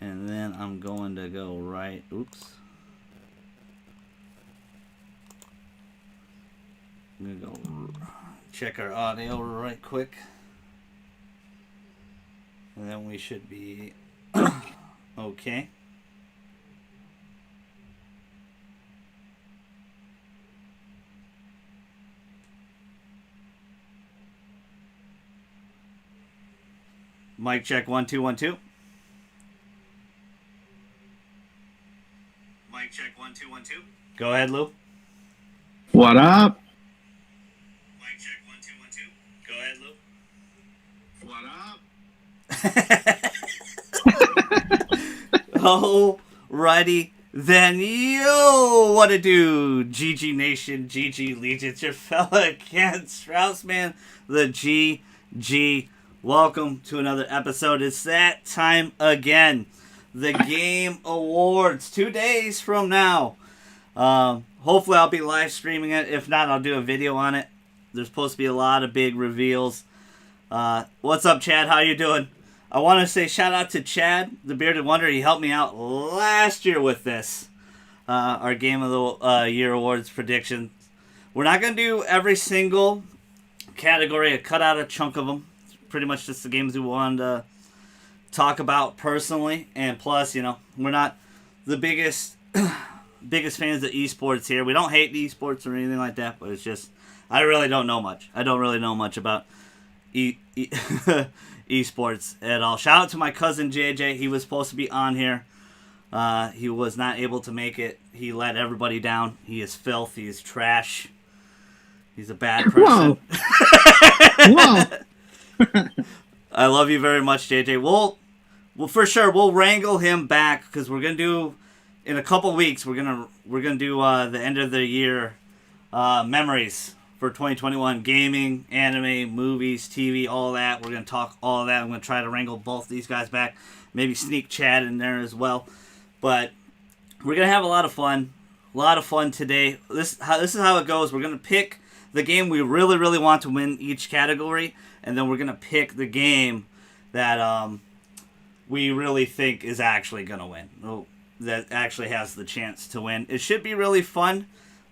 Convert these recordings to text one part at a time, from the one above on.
And then I'm going to go right. Oops. I'm going to go check our audio right quick. And then we should be okay. Mic check 1 2 1 2. Mic check 1 2 1 2. Go ahead, Lou. What up? Mic check 1 2 1 2. Go ahead, Lou. What up? Alrighty then, yo, what it do? GG Nation, GG Legion, it's your fella Ken Straussman, the GG. Welcome to another episode. It's that time again. The Game Awards, 2 days from now. Hopefully I'll be live streaming it. If not, I'll do a video on it. There's supposed to be a lot of big reveals. What's up, Chad? How you doing? I want to say shout out to Chad, the Bearded Wonder. He helped me out last year with this. Our Game of the Year Awards prediction. We're not going to do every single category. I cut out a chunk of them. Pretty much just the games we wanted to talk about personally. And plus, you know, we're not the biggest fans of esports here. We don't hate esports or anything like that, but it's just, I really don't know much. I don't really know much about esports at all. Shout out to my cousin JJ. He was supposed to be on here. He was not able to make it. He let everybody down. He is filth. He is trash. He's a bad person. Whoa. I love you very much, JJ. We'll for sure we'll wrangle him back because we're gonna do in a couple weeks. We're gonna do the end of the year memories for 2021, gaming, anime, movies, TV, all that. We're gonna talk all that. I'm gonna try to wrangle both these guys back. Maybe sneak Chad in there as well. But we're gonna have a lot of fun. A lot of fun today. This is how it goes. We're gonna pick the game we really, really want to win each category, and then we're going to pick the game that we really think is actually going to win, that actually has the chance to win. It should be really fun.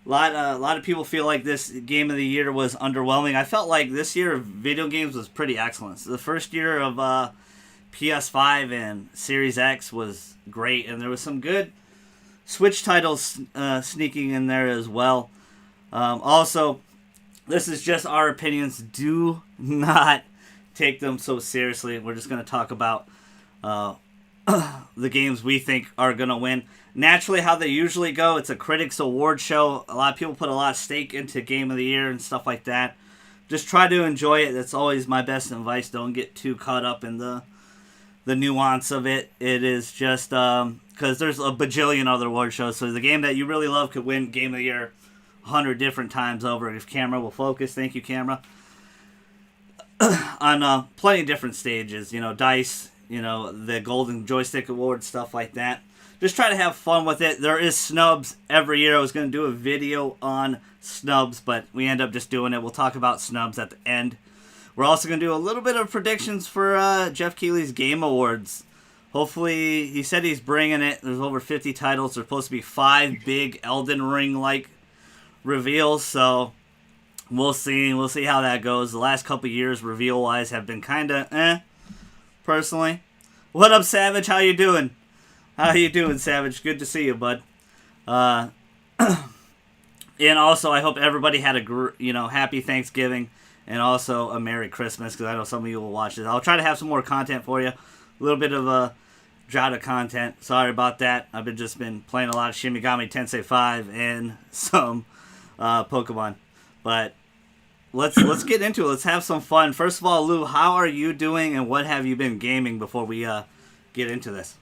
A lot of people feel like this Game of the Year was underwhelming. I felt like this year of video games was pretty excellent. So the first year of PS5 and Series X was great, and there was some good Switch titles sneaking in there as well. Also, this is just our opinions. Do not take them so seriously. We're just going to talk about the games we think are going to win. Naturally, how they usually go, it's a critics award show. A lot of people put a lot of stake into Game of the Year and stuff like that. Just try to enjoy it. That's always my best advice. Don't get too caught up in the nuance of it. It is just because there's a bajillion other award shows. So the game that you really love could win Game of the Year 100 different times over if camera will focus. Thank you, camera. On plenty of different stages, you know, DICE, you know, the Golden Joystick Award, stuff like that. Just try to have fun with it. There is snubs every year. I was going to do a video on snubs, but we end up just doing it. We'll talk about snubs at the end. We're also going to do a little bit of predictions for Jeff Keighley's Game Awards. Hopefully, he said he's bringing it. There's over 50 titles. There's supposed to be 5 big Elden Ring-like reveals, so we'll see how that goes. The last couple years reveal wise have been kind of personally. What up, Savage? How you doing? Savage? Good to see you, bud. And also I hope everybody had a happy Thanksgiving and also a Merry Christmas, because I know some of you will watch this. I'll try to have some more content for you. A little bit of a drought of content. Sorry about that. I've just been playing a lot of Shin Megami Tensei 5 and some Pokemon, but let's get into it. Let's have some fun. First of all, Lou, how are you doing, and what have you been gaming before we get into this?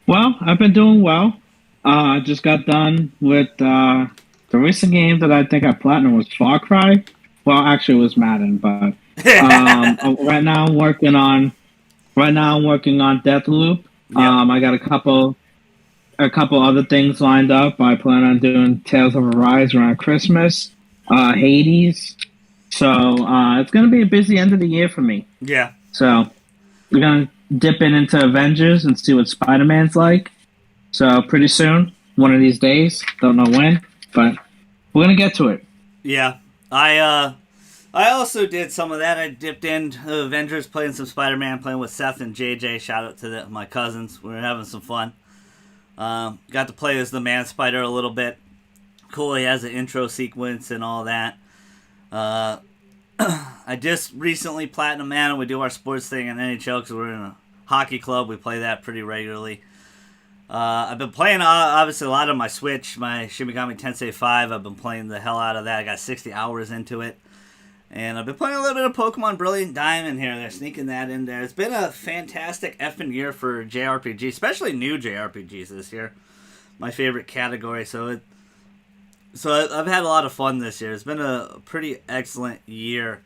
Well, I've been doing well. I just got done with the recent game that I think I platinumed was Far Cry. Well, actually, it was Madden, but right now I'm working on Deathloop. Yep. I got a couple other things lined up. I plan on doing Tales of Arise around Christmas, Hades. So it's going to be a busy end of the year for me. Yeah. So We're gonna dip into Avengers and see what Spider-Man's like. So pretty soon, one of these days, don't know when, but we're gonna get to it. Yeah, I also did some of that. I dipped into Avengers, playing some Spider-Man, playing with Seth and JJ. Shout out to my cousins. We were having some fun. Got to play as the Man Spider a little bit. Cool, he has an intro sequence and all that. I just recently Platinum Man, and we do our sports thing in NHL because we're in a hockey club. We play that pretty regularly. I've been playing, obviously, a lot on my Switch, my Shin Megami Tensei 5. I've been playing the hell out of that. I got 60 hours into it. And I've been playing a little bit of Pokemon Brilliant Diamond here. They're sneaking that in there. It's been a fantastic effing year for JRPG, especially new JRPGs this year. My favorite category. So I've had a lot of fun this year. It's been a pretty excellent year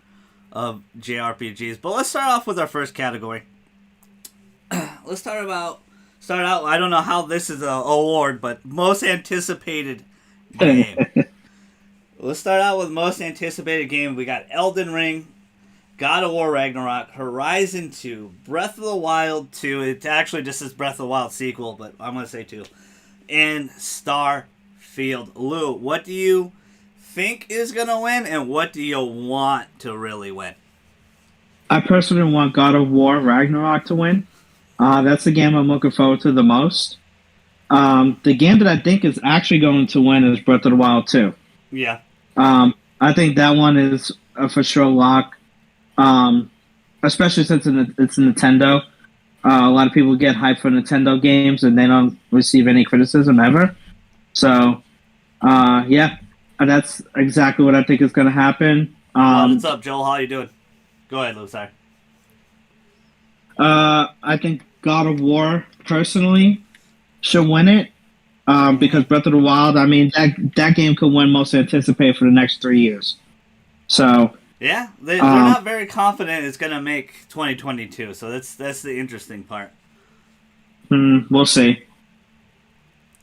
of JRPGs. But let's start off with our first category. Let's start out. I don't know how this is an award, but most anticipated game. Let's start out with most anticipated game. We got Elden Ring, God of War Ragnarok, Horizon 2, Breath of the Wild 2. It actually just says Breath of the Wild sequel, but I'm going to say 2. And Starfield. Lou, what do you think is going to win, and what do you want to really win? I personally want God of War Ragnarok to win. That's the game I'm looking forward to the most. The game that I think is actually going to win is Breath of the Wild 2. Yeah. I think that one is a for sure lock, especially since it's a Nintendo. A lot of people get hyped for Nintendo games and they don't receive any criticism ever. So, yeah, that's exactly what I think is going to happen. What's up, Joel? How you doing? Go ahead, Lou. Sorry. I think God of War, personally, should win it. Because Breath of the Wild, I mean, that game could win most anticipated for the next 3 years. So yeah, they're not very confident it's gonna make 2022. So that's the interesting part. We'll see.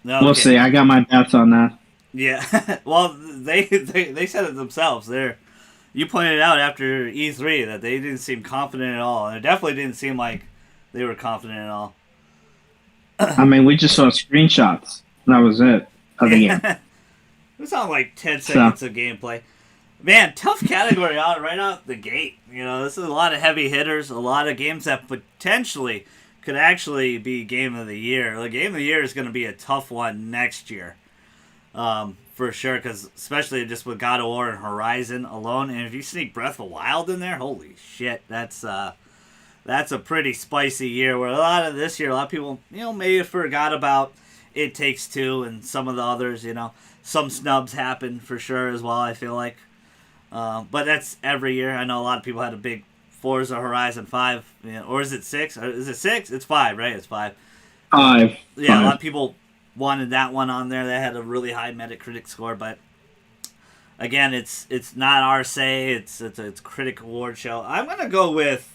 Okay. We'll see. I got my doubts on that. Yeah, well, they said it themselves. You pointed out after E3 that they didn't seem confident at all, and it definitely didn't seem like they were confident at all. I mean, we just saw screenshots. That was it of the game. It was on like 10 seconds of gameplay. Man, tough category right out the gate. You know, this is a lot of heavy hitters, a lot of games that potentially could actually be Game of the Year. The Game of the Year is going to be a tough one next year, for sure, because especially just with God of War and Horizon alone. And if you sneak Breath of the Wild in there, holy shit, that's a pretty spicy year. Where a lot of people, maybe forgot about It Takes Two and some of the others. Some snubs happen for sure as well, I feel like. But that's every year. I know a lot of people had a big Forza Horizon 5, or is it 6? Is it 6? It's 5, right? It's 5. 5. Yeah, a lot of people wanted that one on there. That had a really high Metacritic score, but again, it's not our say. It's a critic award show. I'm gonna go with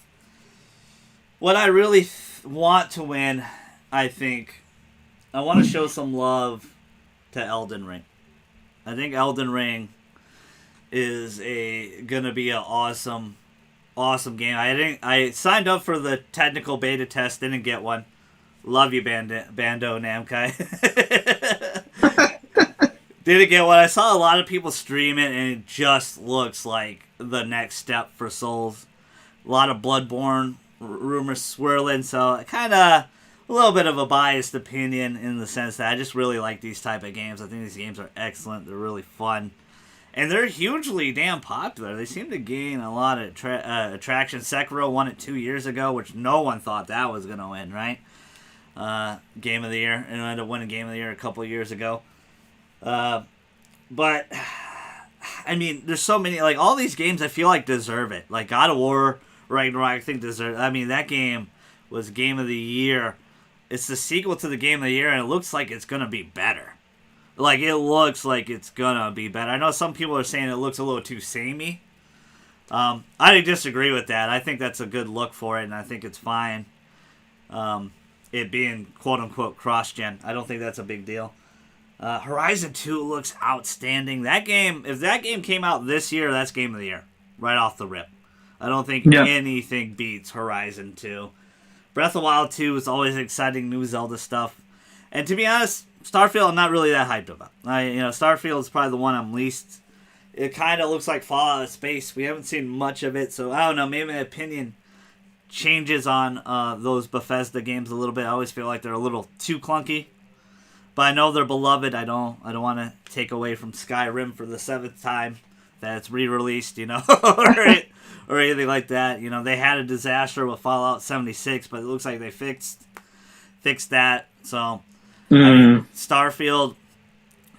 what I really want to win. I think I want to show some love to Elden Ring. I think Elden Ring is gonna be an awesome game. I signed up for the technical beta test, didn't get one. Love you, Bando Namkai. Didn't get one. I saw a lot of people stream it, and it just looks like the next step for Souls. A lot of Bloodborne rumors swirling, so kind of a little bit of a biased opinion in the sense that I just really like these type of games. I think these games are excellent. They're really fun. And they're hugely damn popular. They seem to gain a lot of attraction. Sekiro won it 2 years ago, which no one thought that was going to win, right? Game of the Year. And ended up winning Game of the Year a couple years ago. But, I mean, there's so many. Like, all these games I feel like deserve it. Like, God of War, Ragnarok, I think deserve. I mean, that game was Game of the Year. It's the sequel to the Game of the Year, and it looks like it's going to be better. Like, it looks like it's gonna be better. I know some people are saying it looks a little too samey. I disagree with that. I think that's a good look for it, and I think it's fine. It being quote-unquote cross-gen. I don't think that's a big deal. Horizon 2 looks outstanding. That game, if that game came out this year, that's Game of the Year. Right off the rip. I don't think anything beats Horizon 2. Breath of the Wild 2 is always exciting new Zelda stuff. And to be honest, Starfield I'm not really that hyped about. Starfield is probably the one I'm least. It kind of looks like Fallout of Space. We haven't seen much of it, so I don't know. Maybe my opinion changes on those Bethesda games a little bit. I always feel like they're a little too clunky. But I know they're beloved. I don't want to take away from Skyrim for the 7th time that it's re-released, or anything like that. They had a disaster with Fallout 76, but it looks like they fixed that. So, Starfield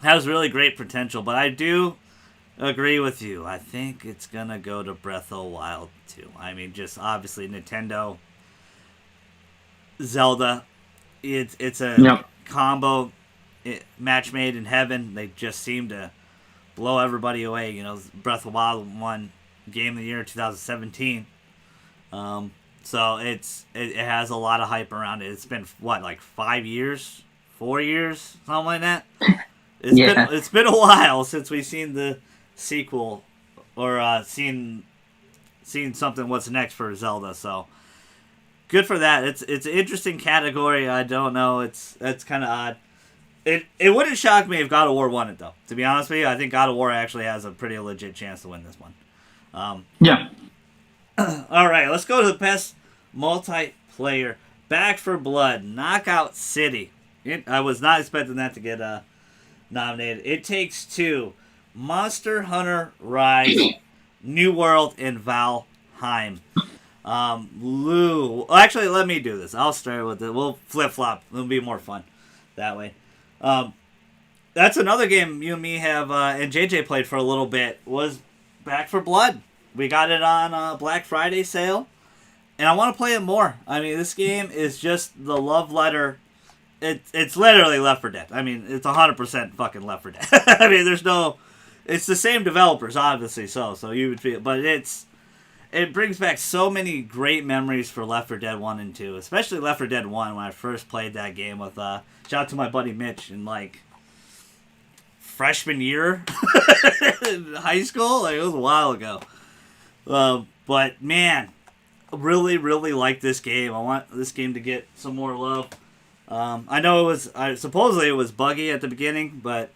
has really great potential, but I do agree with you. I think it's going to go to Breath of the Wild 2. Just obviously Nintendo, Zelda, it's a combo, match made in heaven. They just seem to blow everybody away. Breath of the Wild won Game of the Year 2017. So it has a lot of hype around it. It's been, 5 years? 4 years? Something like that? It's been a while since we've seen the sequel or seen something what's next for Zelda. So good for that. It's an interesting category. I don't know. It's kind of odd. It wouldn't shock me if God of War won it, though. To be honest with you, I think God of War actually has a pretty legit chance to win this one. All right, let's go to the best multiplayer. Back 4 Blood, Knockout City. I was not expecting that to get nominated. It Takes Two, Monster Hunter Rise, New World, and Valheim. Lou, actually, let me do this. I'll start with it. We'll flip-flop. It'll be more fun that way. That's another game you and me have, and JJ played for a little bit, was Back 4 Blood. We got it on Black Friday sale, and I want to play it more. This game is just the love letter. It's literally Left 4 Dead. It's 100% fucking Left 4 Dead. There's no. It's the same developers, obviously. So you would feel, but it brings back so many great memories for Left 4 Dead 1 and 2, especially Left 4 Dead 1 when I first played that game with shout out to my buddy Mitch in freshman year in high school. It was a while ago. But man, really, really like this game. I want this game to get some more love. I know supposedly it was buggy at the beginning, but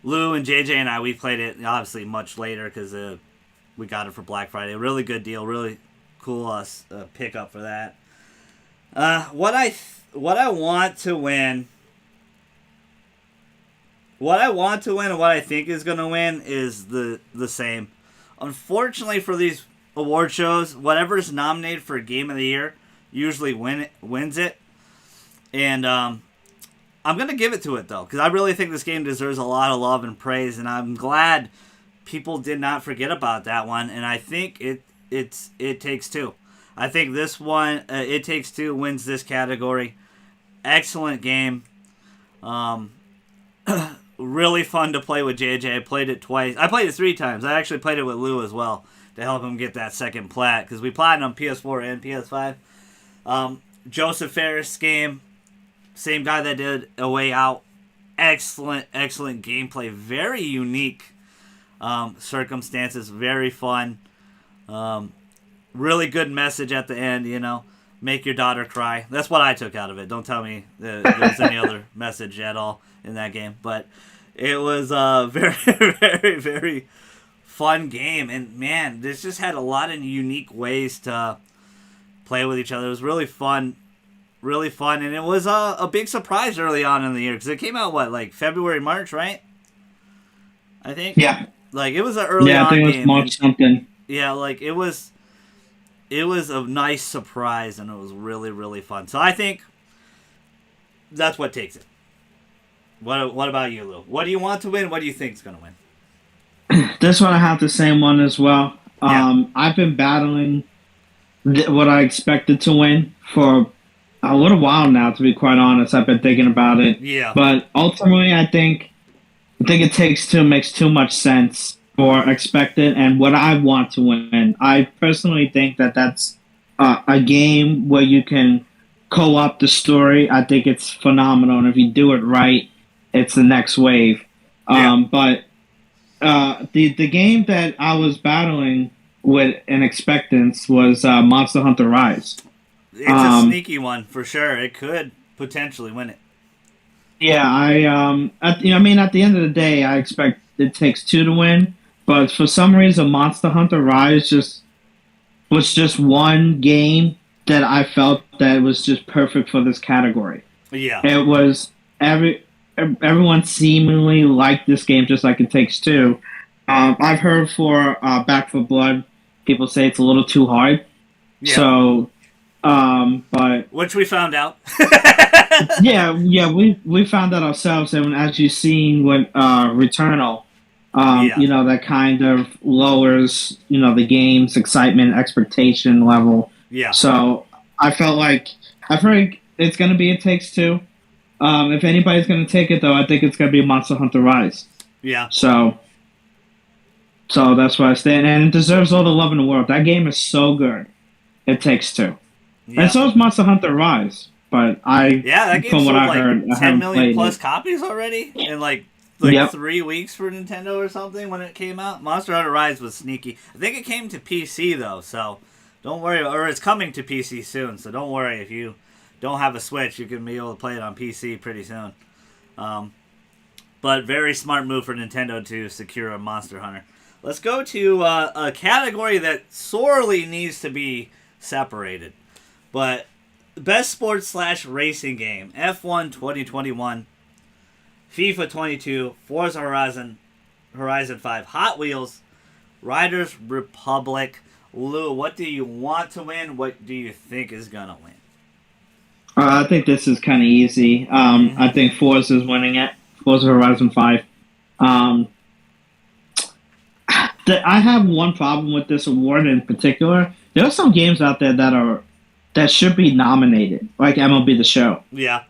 Lou and JJ and we played it obviously much later because we got it for Black Friday. Really good deal, really cool pickup for that. What I want to win. What I want to win and what I think is going to win is the same. Unfortunately for these award shows, whatever is nominated for Game of the Year usually wins it. And I'm going to give it to it, though, because I really think this game deserves a lot of love and praise, and I'm glad people did not forget about that one, and I think It Takes Two. I think this one, It Takes Two, wins this category. Excellent game. Really fun to play with JJ. I played it twice. I played it 3 times. I actually played it with Lou as well to help him get that second plat because we played it on PS4 and PS5. Joseph Ferris game, same guy that did A Way Out. Excellent gameplay. Very unique circumstances. Very fun. Really good message at the end, Make your daughter cry. That's what I took out of it. Don't tell me there was any other message at all in that game. But it was a very, very, very fun game. And, man, this just had a lot of unique ways to play with each other. It was really fun. Really fun. And it was a big surprise early on in the year. Because it came out, February, March, right? I think? Yeah. It was an early on game. Yeah, I think it was March something. Yeah, it was a nice surprise, and it was really, really fun. So I think that's what takes it. What about you, Lou? What do you want to win? What do you think is going to win? This one I have the same one as well. I've been battling what I expected to win for a little while now, to be quite honest. I've been thinking about it. Yeah. But ultimately, I think It Takes Two makes too much sense for expected and what I want to win. I personally think that that's a game where you can co-op the story. I think it's phenomenal, and if you do it right, it's the next wave. But the game that I was battling with an expectance was Monster Hunter Rise. It's a sneaky one for sure. It could potentially win it. Yeah, I mean, at the end of the day, I expect It Takes Two to win, but for some reason, Monster Hunter Rise just was just one game that I felt that was just perfect for this category. Yeah. It was everyone seemingly liked this game just like It Takes Two. I've heard for Back for Blood, people say it's a little too hard. Yeah. So, but which we found out. yeah, we found that ourselves, and as you've seen with Returnal, that kind of lowers the game's excitement expectation level. Yeah. So I heard it's gonna be It Takes Two. If anybody's gonna take it though, I think it's gonna be Monster Hunter Rise. Yeah. So that's why I stand, and it deserves all the love in the world. That game is so good. It Takes Two, and so is Monster Hunter Rise. But that game sold I heard, 10 million plus copies already in like 3 weeks for Nintendo or something when it came out. Monster Hunter Rise was sneaky. I think it came to PC though, so don't worry. Or it's coming to PC soon, so don't worry if you don't have a Switch. You can be able to play it on PC pretty soon. But very smart move for Nintendo to secure a Monster Hunter. Let's go to a category that sorely needs to be separated. But best sports / racing game: F1 2021, FIFA 22, Forza Horizon 5, Hot Wheels, Riders Republic. Lou, what do you want to win? What do you think is gonna win? I think this is kind of easy. I think Forza is winning it. Forza Horizon 5. I have one problem with this award in particular. There are some games out there that should be nominated, like MLB The Show. Yeah.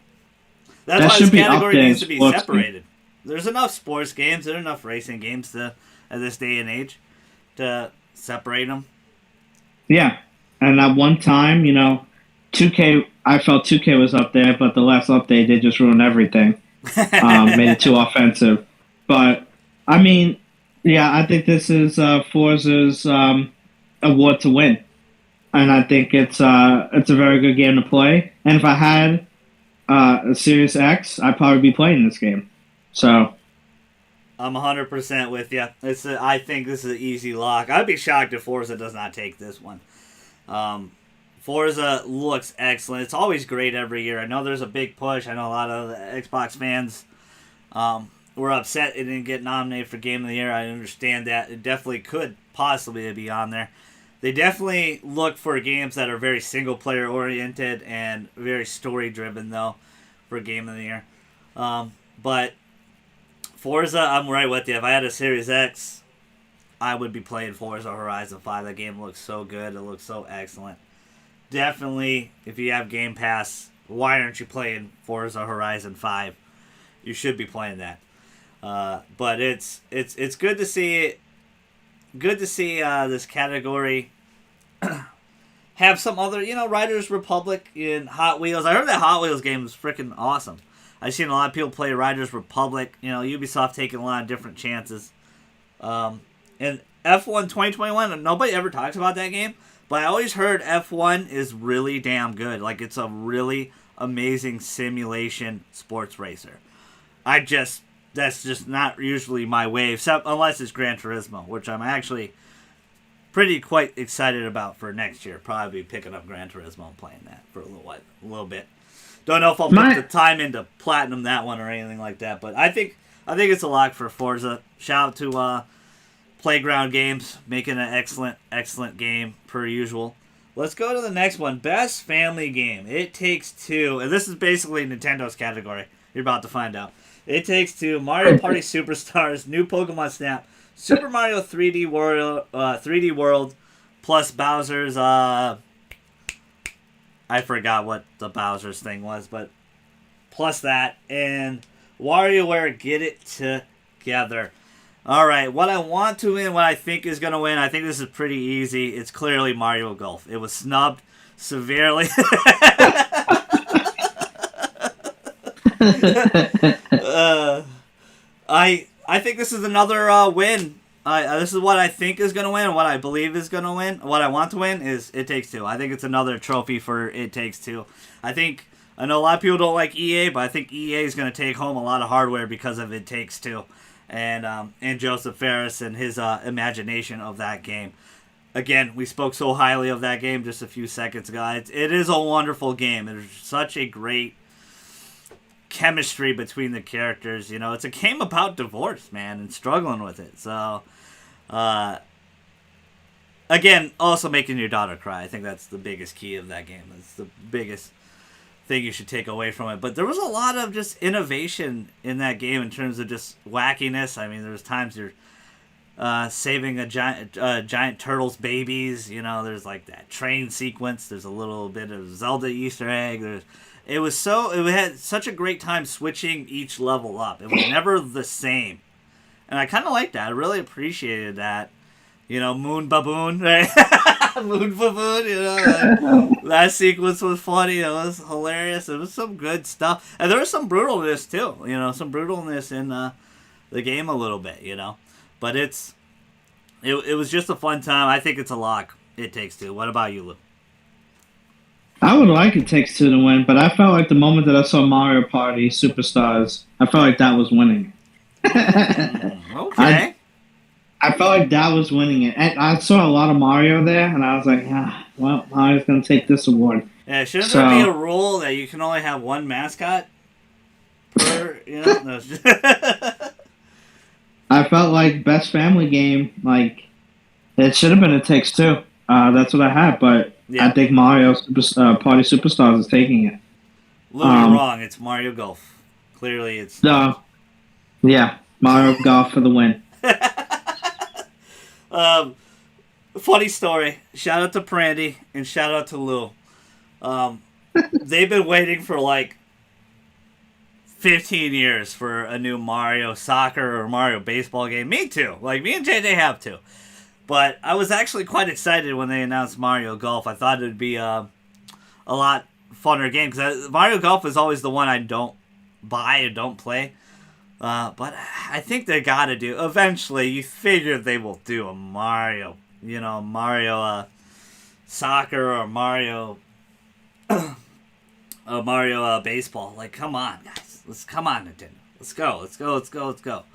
That's why this category needs to be separated. There's enough sports games, there's enough racing games at this day and age to separate them. Yeah. And at one time, 2K, I felt 2K was up there, but the last update, they just ruined everything. Made it too offensive. But, I mean, yeah, I think this is Forza's award to win. And I think it's a very good game to play. And if I had a Series X, I'd probably be playing this game. So I'm 100% with you. I think this is an easy lock. I'd be shocked if Forza does not take this one. Forza looks excellent. It's always great every year. I know there's a big push. I know a lot of the Xbox fans were upset it didn't get nominated for Game of the Year. I understand that. It definitely could possibly be on there. They definitely look for games that are very single-player oriented and very story-driven, though, for Game of the Year. But Forza, I'm right with you. If I had a Series X, I would be playing Forza Horizon 5. That game looks so good. It looks so excellent. Definitely, if you have Game Pass, why aren't you playing Forza Horizon 5? You should be playing that. But it's good to see. Good to see this category have some other, Riders Republic in Hot Wheels. I heard that Hot Wheels game was freaking awesome. I've seen a lot of people play Riders Republic. Ubisoft taking a lot of different chances. And F1 2021, nobody ever talks about that game, but I always heard F1 is really damn good. Like, it's a really amazing simulation sports racer. That's just not usually my wave, except unless it's Gran Turismo, which I'm actually quite excited about for next year. Probably be picking up Gran Turismo and playing that for a little bit. Don't know if I'll put the time into platinum that one or anything like that, but I think it's a lock for Forza. Shout out to Playground Games making an excellent game per usual. Let's go to the next one. Best family game. It Takes Two, and this is basically Nintendo's category. You're about to find out. It Takes Two, Mario Party Superstars, New Pokemon Snap, Super Mario 3D World, plus Bowser's. I forgot what the Bowser's thing was, but plus that and WarioWare Get It Together. All right, what I want to win, what I think is gonna win. I think this is pretty easy. It's clearly Mario Golf. It was snubbed severely. I think this is another win This is what I think is gonna win. What I believe is gonna win. What I want to win is It Takes Two. I think it's another trophy for It Takes Two. I know a lot of people don't like EA, but I think EA is gonna take home a lot of hardware because of It Takes Two, and Joseph Fares and his imagination of that game. Again, we spoke so highly of that game just a few seconds ago. It is a wonderful game. It is such a great chemistry between the characters. You know, it's a game about divorce, man, and struggling with it. So, again, also making your daughter cry. I think that's the biggest key of that game. It's the biggest thing you should take away from it. But there was a lot of just innovation in that game in terms of just wackiness. I mean, there was times you're saving a giant turtle's babies. You know, there's like that train sequence. There's a little bit of Zelda Easter egg. It had such a great time switching each level up. It was never the same. And I kind of liked that. I really appreciated that. You know, Moon Baboon, right? Moon Baboon, you know. That sequence was funny. It was hilarious. It was some good stuff. And there was some brutalness, too. You know, some brutalness in the game a little bit, you know. But it was just a fun time. I think it's a lock. It Takes Two. What about you, Lou? I would like It Takes Two to win, but I felt like the moment that I saw Mario Party Superstars, I felt like that was winning. Okay. I felt like that was winning it. And I saw a lot of Mario there, and I was like, well, Mario's going to take this award. Yeah, shouldn't there be a rule that you can only have one mascot per, you know? No, I felt like best family game, like, it should have been It Takes Two. That's what I had, but I think Mario Party Superstars is taking it. Lou, you're wrong. It's Mario Golf. Clearly, it's... Yeah, Mario Golf for the win. Funny story. Shout out to Prandy and shout out to Lou. They've been waiting for like 15 years for a new Mario soccer or Mario baseball game. Me too. Like, me and JJ have too. But I was actually quite excited when they announced Mario Golf. I thought it would be a lot funner game because Mario Golf is always the one I don't buy or don't play. But I think they gotta do. Eventually, you figure they will do a Mario, soccer or Mario baseball. Like, come on, guys, come on, Nintendo. Let's go.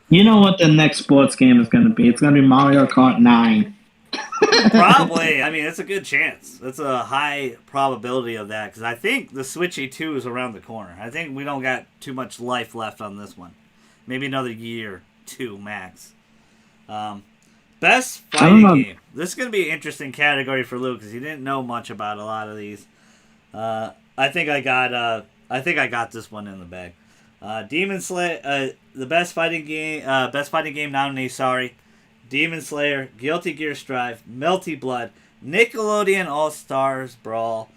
You know what the next sports game is going to be? It's going to be Mario Kart 9. Probably. I mean, it's a good chance. It's a high probability of that because I think the Switchy 2 is around the corner. I think we don't got too much life left on this one. Maybe another year, 2 max. Best fighting game. This is going to be an interesting category for Luke because he didn't know much about a lot of these. I think I got this one in the bag. Demon Slayer, the best fighting game nominee. Sorry, Demon Slayer, Guilty Gear Strive, Melty Blood, Nickelodeon All Stars Brawl.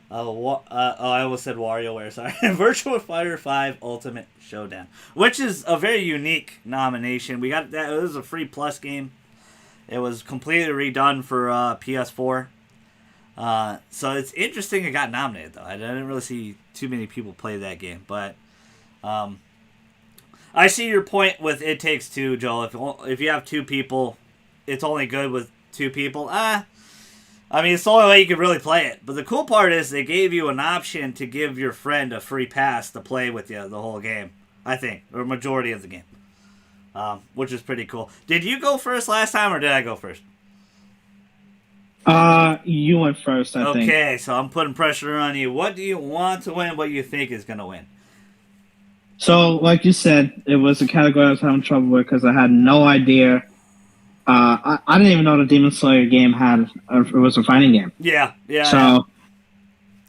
I almost said WarioWare. Sorry, Virtua Fighter 5 Ultimate Showdown, which is a very unique nomination. We got that. It was a free plus game. It was completely redone for PS4. So it's interesting it got nominated though. I didn't really see too many people play that game, but. I see your point with It Takes Two, Joel. If you have 2 people, it's only good with 2 people. I mean, it's the only way you can really play it. But the cool part is they gave you an option to give your friend a free pass to play with you the whole game, I think, or majority of the game, which is pretty cool. Did you go first last time, or did I go first? You went first, I think. Okay, so I'm putting pressure on you. What do you want to win? What do you think is going to win? So, like you said, it was a category I was having trouble with because I had no idea. I didn't even know the Demon Slayer game it was a fighting game. Yeah. So,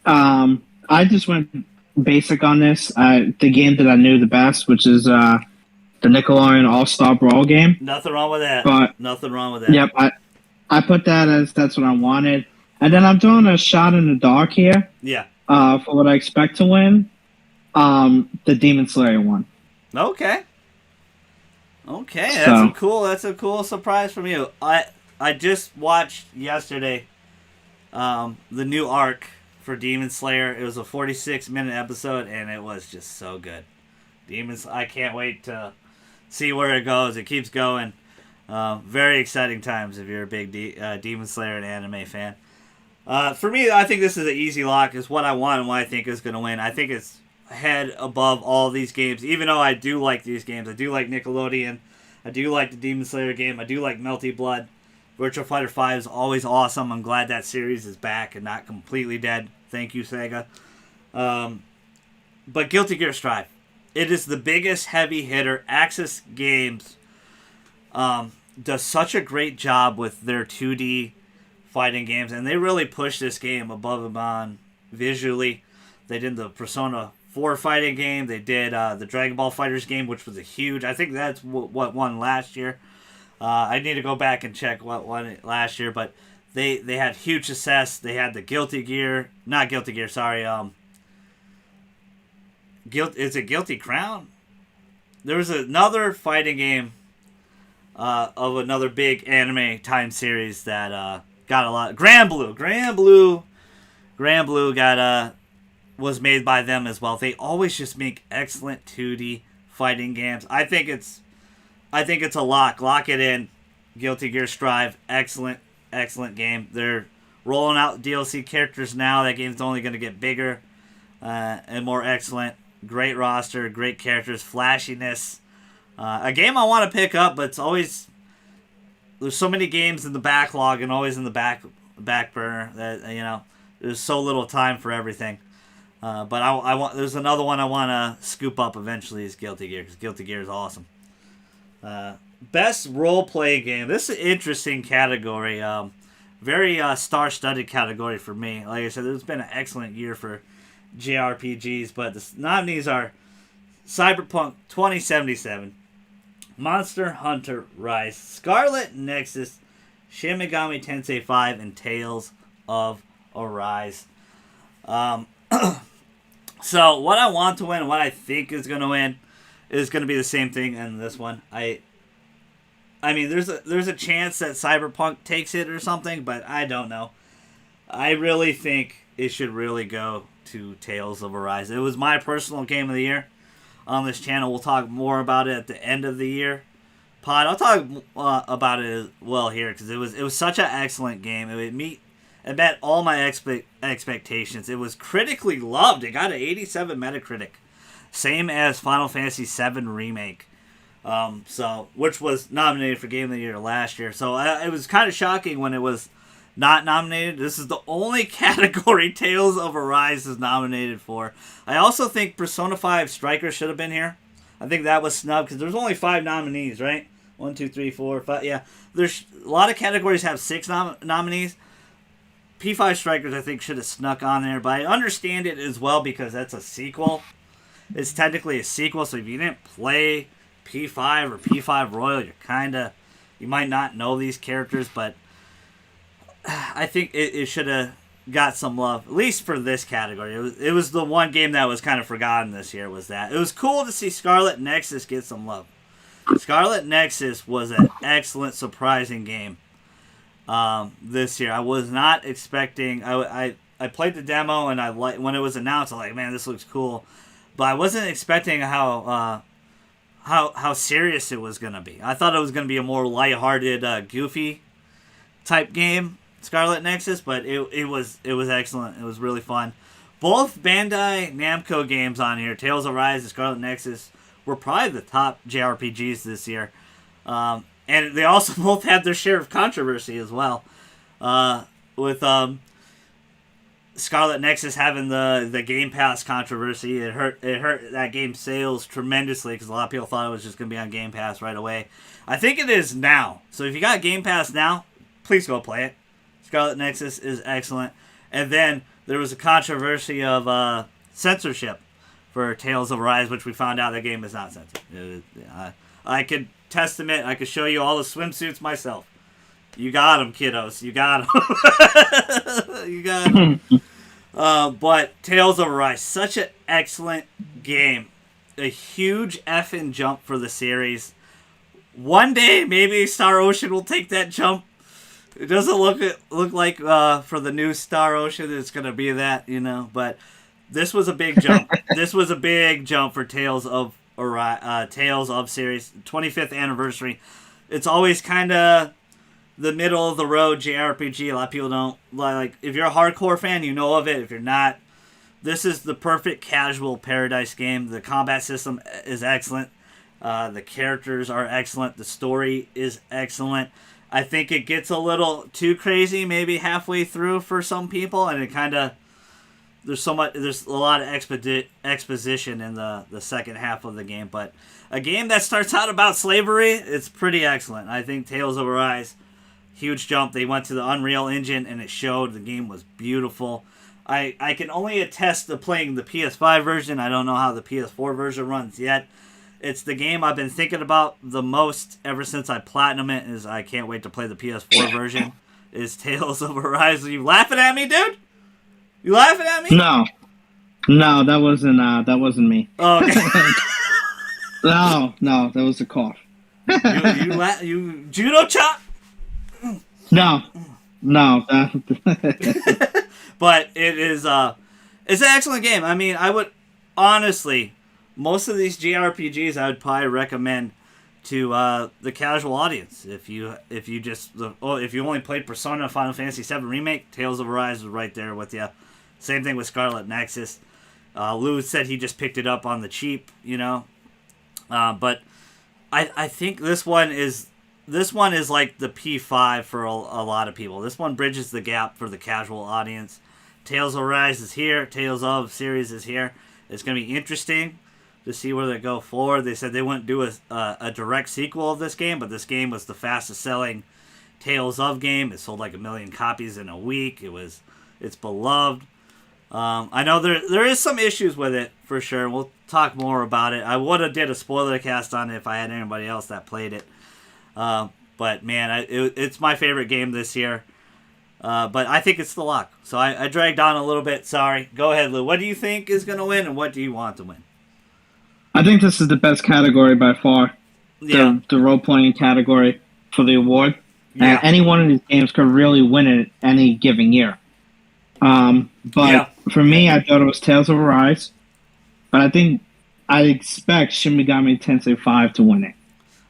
I just went basic on this. The game that I knew the best, which is the Nickelodeon All-Star Brawl game. Nothing wrong with that. Yep, I put that as that's what I wanted. And then I'm doing a shot in the dark here. Yeah. For what I expect to win. The Demon Slayer one. Okay, that's a cool surprise from you. I just watched yesterday the new arc for Demon Slayer. It was a 46-minute episode, and it was just so good. I can't wait to see where it goes. It keeps going. Very exciting times if you're a big Demon Slayer and anime fan. For me, I think this is an easy lock. Is what I want and what I think is going to win. I think it's head above all these games, even though I do like these games. I do like Nickelodeon. I do like the Demon Slayer game. I do like Melty Blood. Virtua Fighter 5 is always awesome. I'm glad that series is back and not completely dead. Thank you, Sega. But Guilty Gear Strive. It is the biggest heavy hitter. Axis Games does such a great job with their 2D fighting games, and they really push this game above and beyond visually. They did the Persona 4 fighting game. They did the Dragon Ball FighterZ game, which was a huge. I think that's what won last year. I need to go back and check what won it last year, but they had huge success. They had the Guilty Gear, not Guilty Gear, sorry. Is it Guilty Crown? There was another fighting game of another big anime time series that got a lot. Grand Blue got was made by them as well. They always just make excellent 2D fighting games. I think it's a lock. Lock it in. Guilty Gear Strive, excellent game. They're rolling out DLC characters now. That game's only going to get bigger and more excellent. Great roster, great characters, flashiness. A game I want to pick up, but it's always there's so many games in the backlog and always in the back burner that there's so little time for everything. But I want there's another one I want to scoop up eventually is Guilty Gear because Guilty Gear is awesome. Best role play game. This is an interesting category. Very star-studded category for me. Like I said, it's been an excellent year for JRPGs, but the nominees are Cyberpunk 2077, Monster Hunter Rise, Scarlet Nexus, Shin Megami Tensei 5, and Tales of Arise. So what I want to win and what I think is going to win is going to be the same thing in this one. I mean, there's a chance that Cyberpunk takes it or something, but I don't know. I really think it should really go to Tales of Arise. It was my personal game of the year on this channel. We'll talk more about it at the end of the year pod. I'll talk about it as well here because it was such an excellent game. It met all my expectations. It was critically loved. It got an 87 Metacritic, same as Final Fantasy VII Remake. Which was nominated for Game of the Year last year. So it was kind of shocking when it was not nominated. This is the only category Tales of Arise is nominated for. I also think Persona 5 Striker should have been here. I think that was snubbed because there's only 5 nominees, right? 1, 2, 3, 4, 5. Yeah, there's a lot of categories have 6 nominees. P5 Strikers I think should have snuck on there, but I understand it as well because that's a sequel. It's technically a sequel, so if you didn't play P5 or P5 Royal, you might not know these characters, but I think it should have got some love, at least for this category. It was the one game that was kind of forgotten this year was that. It was cool to see Scarlet Nexus get some love. Scarlet Nexus was an excellent, surprising game this year. I was not expecting. I played the demo and when it was announced, I'm like, man, this looks cool, but I wasn't expecting how serious it was gonna be. I thought it was gonna be a more lighthearted, goofy type game, Scarlet Nexus, but it was excellent. It was really fun. Both Bandai Namco games on here, Tales of Rise and Scarlet Nexus, were probably the top JRPGs this year. And they also both had their share of controversy as well. With Scarlet Nexus having the Game Pass controversy, it hurt that game's sales tremendously because a lot of people thought it was just going to be on Game Pass right away. I think it is now. So if you got Game Pass now, please go play it. Scarlet Nexus is excellent. And then there was a controversy of censorship for Tales of Arise, which we found out that game is not censored. I could testament. I could show you all the swimsuits myself. You got them, kiddos. You got them. You got them. But Tales of Arise, such an excellent game. A huge effing jump for the series. One day, maybe Star Ocean will take that jump. It doesn't look like for the new Star Ocean it's going to be that, But this was a big jump. This was a big jump for Tales of series. 25th anniversary. it's always kind of the middle of the road JRPG. A lot of people don't like. If you're a hardcore fan, you know of it. If you're not, this is the perfect casual Paradise game. The combat system is excellent. The characters are excellent. The story is excellent. I think it gets a little too crazy maybe halfway through for some people, and it kind of there's a lot of exposition in the second half of the game. But a game that starts out about slavery, it's pretty excellent. I think Tales of Arise, huge jump. They went to the Unreal Engine, and it showed. The game was beautiful. I can only attest to playing the PS5 version. I don't know how the PS4 version runs yet. It's the game I've been thinking about the most ever since I platinum it. Is I can't wait to play the PS4 version. Is Tales of Arise? Are you laughing at me, dude? You laughing at me? No, that wasn't me. Oh, okay. No, that was a cough. you judo chop? No. But it's an excellent game. I mean, I would honestly, most of these JRPGs I would probably recommend to the casual audience. If you only played Persona, Final Fantasy VII Remake, Tales of Arise is right there with you. Same thing with Scarlet Nexus. Lou said he just picked it up on the cheap, but I think this one is like the P5 for a lot of people. This one bridges the gap for the casual audience. Tales of Arise is here. Tales of series is here. It's going to be interesting to see where they go forward. They said they wouldn't do a direct sequel of this game, but this game was the fastest selling Tales of game. It sold like 1 million copies in a week. It's beloved. I know there is some issues with it for sure. We'll talk more about it. I would have did a spoiler cast on it if I had anybody else that played it. But man, it's my favorite game this year. But I think it's the lock. So I dragged on a little bit. Sorry. Go ahead, Lou. What do you think is going to win, and what do you want to win? I think this is the best category by far. Yeah. The role-playing category for the award. Yeah. Any one of these games could really win it any given year. But for me, I thought it was Tales of Arise. But I expect Shin Megami Tensei 5 to win it.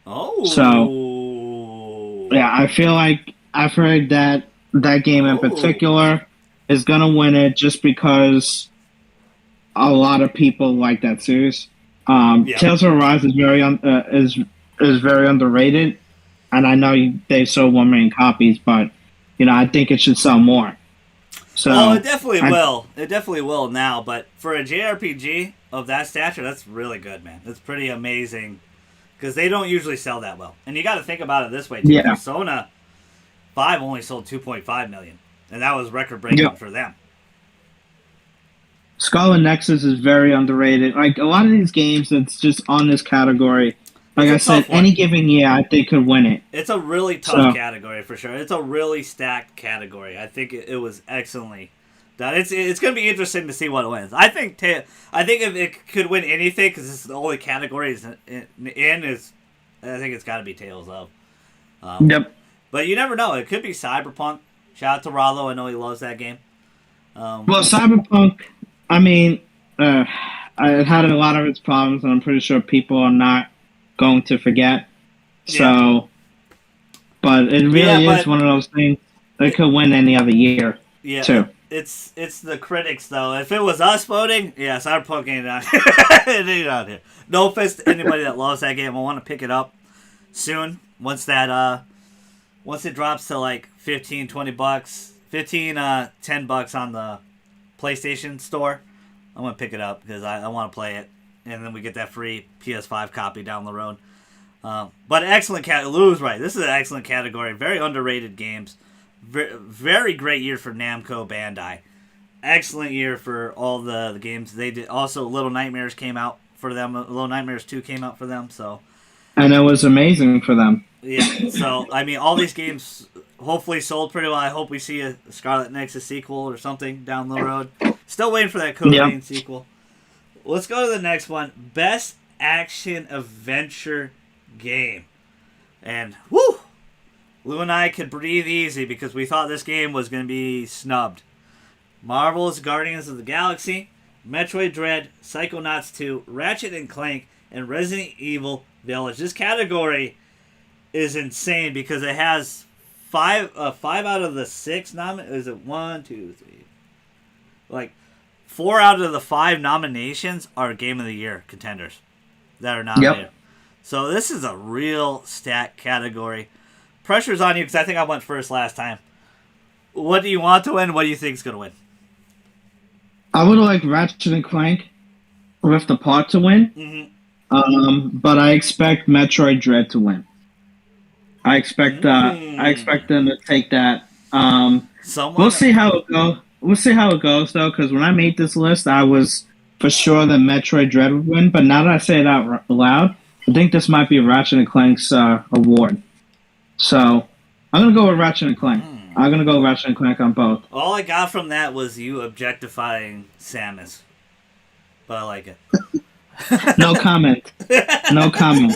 Oh. So, yeah, I feel like I've heard that game in particular is going to win it just because a lot of people like that series. Tales of Arise is very underrated, and I know they sold 1 million copies, but I think it should sell more. So it definitely will. It definitely will now, but for a JRPG of that stature, that's really good, man. It's pretty amazing because they don't usually sell that well. And you got to think about it this way too. Yeah. Persona 5 only sold 2.5 million, and that was record breaking for them. Scarlet Nexus is very underrated. Like a lot of these games that's just on this category, like I said, any given year I think could win it. It's a really tough category for sure. It's a really stacked category. I think it was excellently done. It's going to be interesting to see what wins. I think if it could win anything, because this is the only category is I think it's got to be Tales of. Yep. But you never know. It could be Cyberpunk. Shout out to Rollo. I know he loves that game. Well, Cyberpunk, I mean, it had a lot of its problems, and I'm pretty sure people are not going to forget. So, but it really is one of those things that could win any other year, too. It's the critics, though. If it was us voting, Cyberpunk ain't out here. It ain't out here. No offense to anybody that loves that game. I want to pick it up soon. Once it drops to like $15, $20, $10 on the PlayStation Store, I'm going to pick it up because I want to play it. And then we get that free PS5 copy down the road. But excellent Lou's right. This is an excellent category. Very underrated games. Very great year for Namco Bandai. Excellent year for all the games they did. Also, Little Nightmares came out for them. Little Nightmares 2 came out for them. And it was amazing for them. Yeah. So, I mean, all these games hopefully sold pretty well. I hope we see a Scarlet Nexus sequel or something down the road. Still waiting for that Code Vein sequel. Let's go to the next one. Best Action Adventure Game. And, whoo! Lou and I could breathe easy because we thought this game was going to be snubbed. Marvel's Guardians of the Galaxy, Metroid Dread, Psychonauts 2, Ratchet & Clank, and Resident Evil Village. This category is insane because it has five out of the six is it 1, 2, 3, like 4 out of the 5 nominations are Game of the Year contenders that are nominated. Yep. So this is a real stat category. Pressure's on you because I think I went first last time. What do you want to win? What do you think is going to win? I would like Ratchet and Clank Rift Apart to win. Mm-hmm. But I expect Metroid Dread to win. I expect them to take that. We'll see how it goes. We'll see how it goes though, because when I made this list, I was for sure that Metroid Dread would win. But now that I say it out loud, I think this might be Ratchet and Clank's award. So I'm gonna go with Ratchet and Clank. I'm gonna go Ratchet and Clank on both. All I got from that was you objectifying Samus, but I like it. No comment. No comment.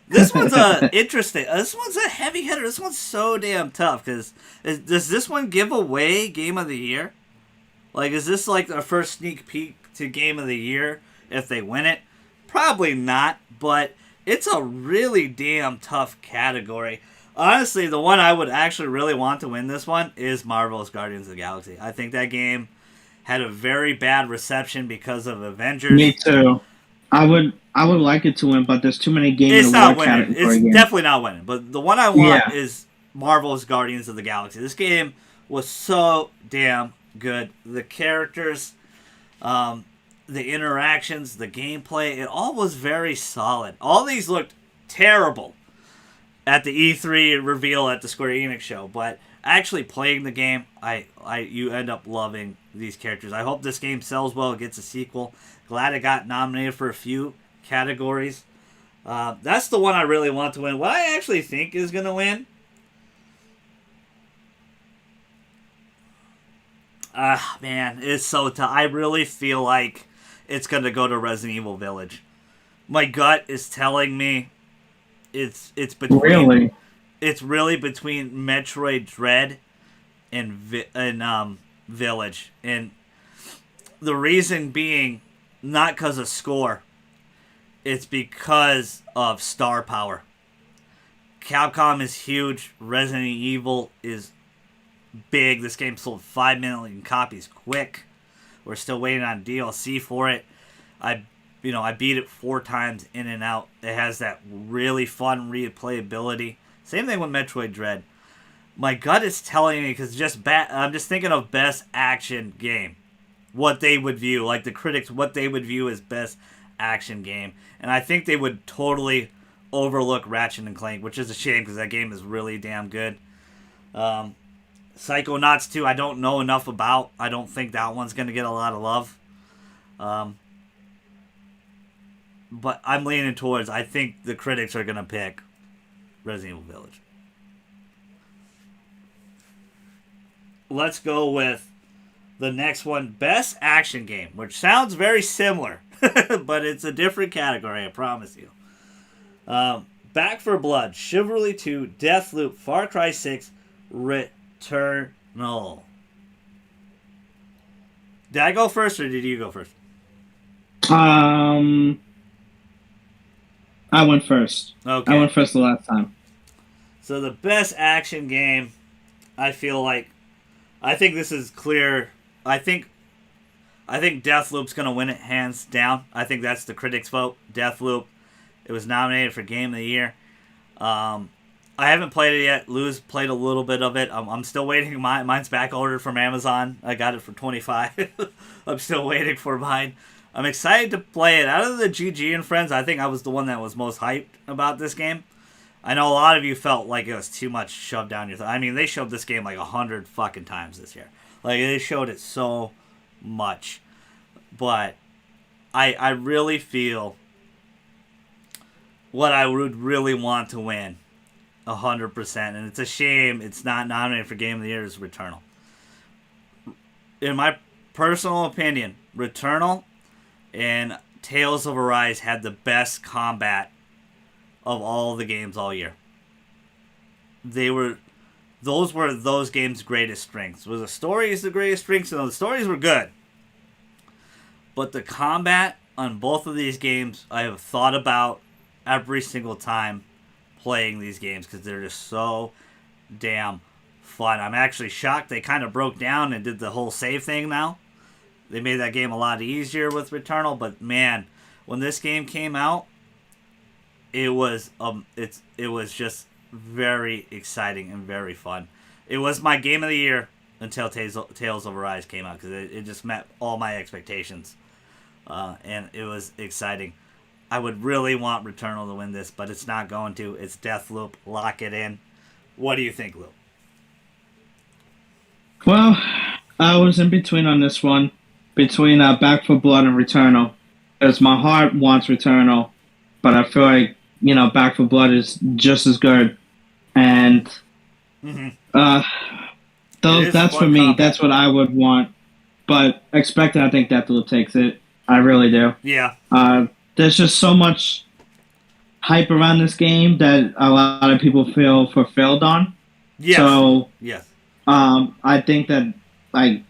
This one's interesting. This one's a heavy hitter. This one's so damn tough because does this one give away Game of the Year? Like, is this like our first sneak peek to Game of the Year if they win it? Probably not, but it's a really damn tough category. Honestly, the one I would actually really want to win this one is Marvel's Guardians of the Galaxy. I think that game had a very bad reception because of Avengers. Me too. I would like it to win, but there's too many games. It's not winning. It's definitely not winning. But the one I want is Marvel's Guardians of the Galaxy. This game was so damn good. The characters, the interactions, the gameplay, it all was very solid. All these looked terrible at the E3 reveal at the Square Enix show, but actually playing the game, you end up loving these characters. I hope this game sells well, it gets a sequel. Glad it got nominated for a few categories. That's the one I really want to win. What I actually think is going to win, man, it's so tough. I really feel like it's going to go to Resident Evil Village. My gut is telling me it's between. Really? It's really between Metroid Dread and Village, and the reason being not because of score. It's because of star power. Capcom is huge. Resident Evil is big. This game sold 5 million copies quick. We're still waiting on DLC for it. I beat it 4 times in and out. It has that really fun replayability. Same thing with Metroid Dread. My gut is telling me because I'm just thinking of best action game. What they would view, like the critics, what they would view as best action game. And I think they would totally overlook Ratchet and Clank, which is a shame because that game is really damn good. Psychonauts 2, I don't know enough about. I don't think that one's going to get a lot of love. But I'm leaning towards, I think the critics are going to pick Resident Evil Village. Let's go with the next one, Best Action Game, which sounds very similar, but it's a different category, I promise you. Back 4 Blood, Chivalry 2, Deathloop, Far Cry 6, Returnal. Did I go first, or did you go first? I went first. Okay. I went first the last time. So the best action game, I think this is clear. I think Deathloop's going to win it hands down. I think that's the critics' vote. Deathloop. It was nominated for Game of the Year. I haven't played it yet. Lou's played a little bit of it. I'm still waiting. Mine's back ordered from Amazon. I got it for $25. I'm still waiting for mine. I'm excited to play it. Out of the GG and friends, I think I was the one that was most hyped about this game. I know a lot of you felt like it was too much shoved down your throat. I mean, they showed this game like 100 fucking times this year. Like, they showed it so much. But I really feel what I would really want to win 100%. And it's a shame it's not nominated for Game of the Year is Returnal. In my personal opinion, Returnal and Tales of Arise had the best combat of all the games all year. Those were those games' greatest strengths. Was the stories the greatest strengths? No, the stories were good. But the combat on both of these games, I have thought about every single time playing these games because they're just so damn fun. I'm actually shocked they kind of broke down and did the whole save thing now. They made that game a lot easier with Returnal, but man, when this game came out, it was just very exciting and very fun. It was my game of the year until Tales of Arise came out because it just met all my expectations, and it was exciting. I would really want Returnal to win this, but it's not going to. It's Deathloop. Lock it in. What do you think, Lou? Well, I was in between on this one, between Back for Blood and Returnal, because my heart wants Returnal, but I feel like Back for Blood is just as good, and that's for me. Combat. That's what I would want, but expected, I think Deathloop takes it. I really do. Yeah. There's just so much hype around this game that a lot of people feel fulfilled on. Yes. So yes. I think that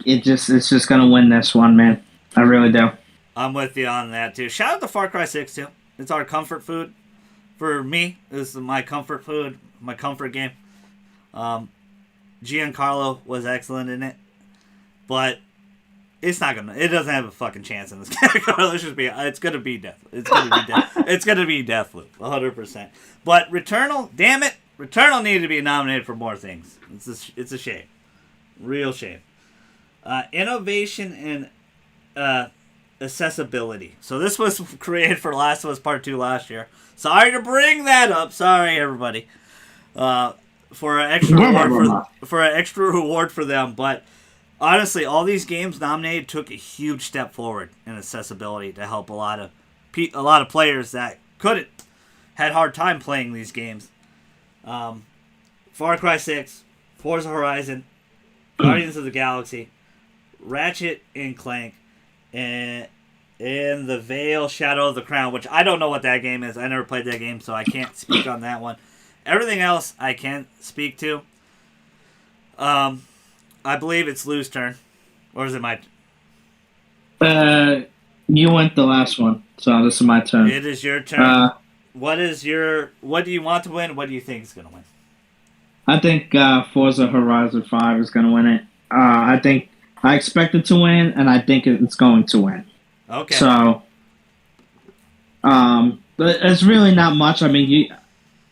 it's just gonna win this one, man. I really do. I'm with you on that too. Shout out to Far Cry 6 too. It's our comfort food. For me, this is my comfort food, my comfort game. Giancarlo was excellent in it, but it's not gonna. It doesn't have a fucking chance in this category. It's gonna be Death. It's gonna be Death. It's gonna be Deathloop, 100%. But Returnal, damn it, Returnal needed to be nominated for more things. It's a shame, real shame. Innovation and accessibility. So this was created for Last of Us Part 2 last year. Sorry to bring that up. Sorry, everybody. For an extra reward for them, but honestly, all these games nominated took a huge step forward in accessibility to help a lot of players that had hard time playing these games. Far Cry 6, Forza Horizon, Guardians of the Galaxy, Ratchet and Clank, and The Veil Shadow of the Crown, which I don't know what that game is. I never played that game, so I can't speak on that one. Everything else I can speak to. I believe it's Lou's turn. Or is it my You went the last one, so this is my turn. It is your turn. What do you want to win? What do you think is going to win? I think Forza Horizon 5 is going to win it. I expect it to win, and I think it's going to win. Okay. So, it's really not much. I mean,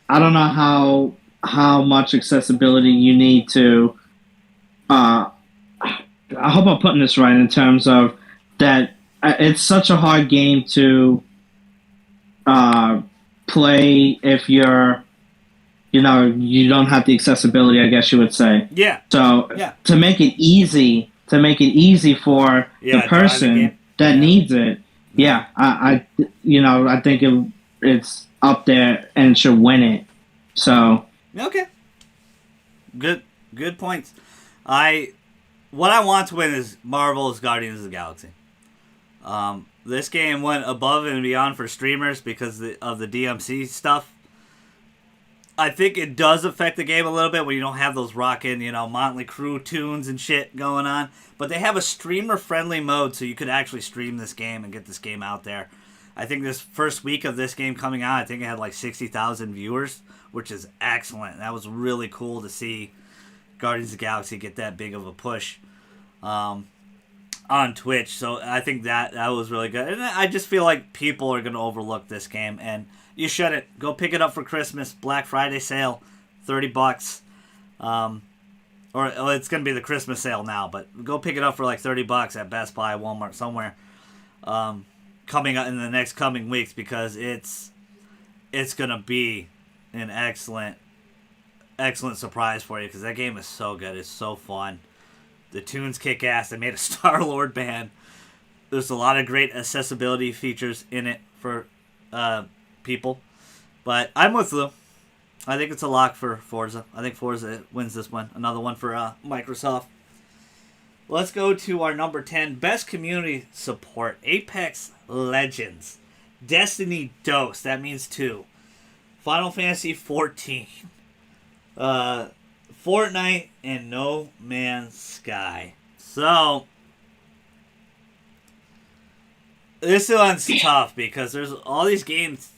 I don't know how much accessibility you need to. I hope I'm putting this right in terms of that. It's such a hard game to play if you don't have the accessibility, I guess you would say. Yeah. So to make it easy for the person that needs it, I think it's up there and should win it. So okay, good points. What I want to win is Marvel's Guardians of the Galaxy. This game went above and beyond for streamers because of the DMC stuff. I think it does affect the game a little bit when you don't have those rockin', Motley Crue tunes and shit going on. But they have a streamer-friendly mode, so you could actually stream this game and get this game out there. I think this first week of this game coming out, I think it had like 60,000 viewers, which is excellent. That was really cool to see Guardians of the Galaxy get that big of a push on Twitch. So I think that was really good. And I just feel like people are going to overlook this game, and you shouldn't. Go pick it up for Christmas, Black Friday sale, $30. Or it's going to be the Christmas sale now, but go pick it up for like $30 at Best Buy, Walmart, somewhere. Coming up in the next coming weeks, because it's going to be an excellent surprise for you, because that game is so good. It's so fun. The tunes kick ass. They made a Star-Lord band. There's a lot of great accessibility features in it for people. But I'm with Lou. I think it's a lock for Forza. I think Forza wins this one. Another one for Microsoft. Let's go to our number 10. Best community support. Apex Legends. Destiny Dose. That means 2. Final Fantasy 14. Fortnite and No Man's Sky. So, this one's tough because there's all these games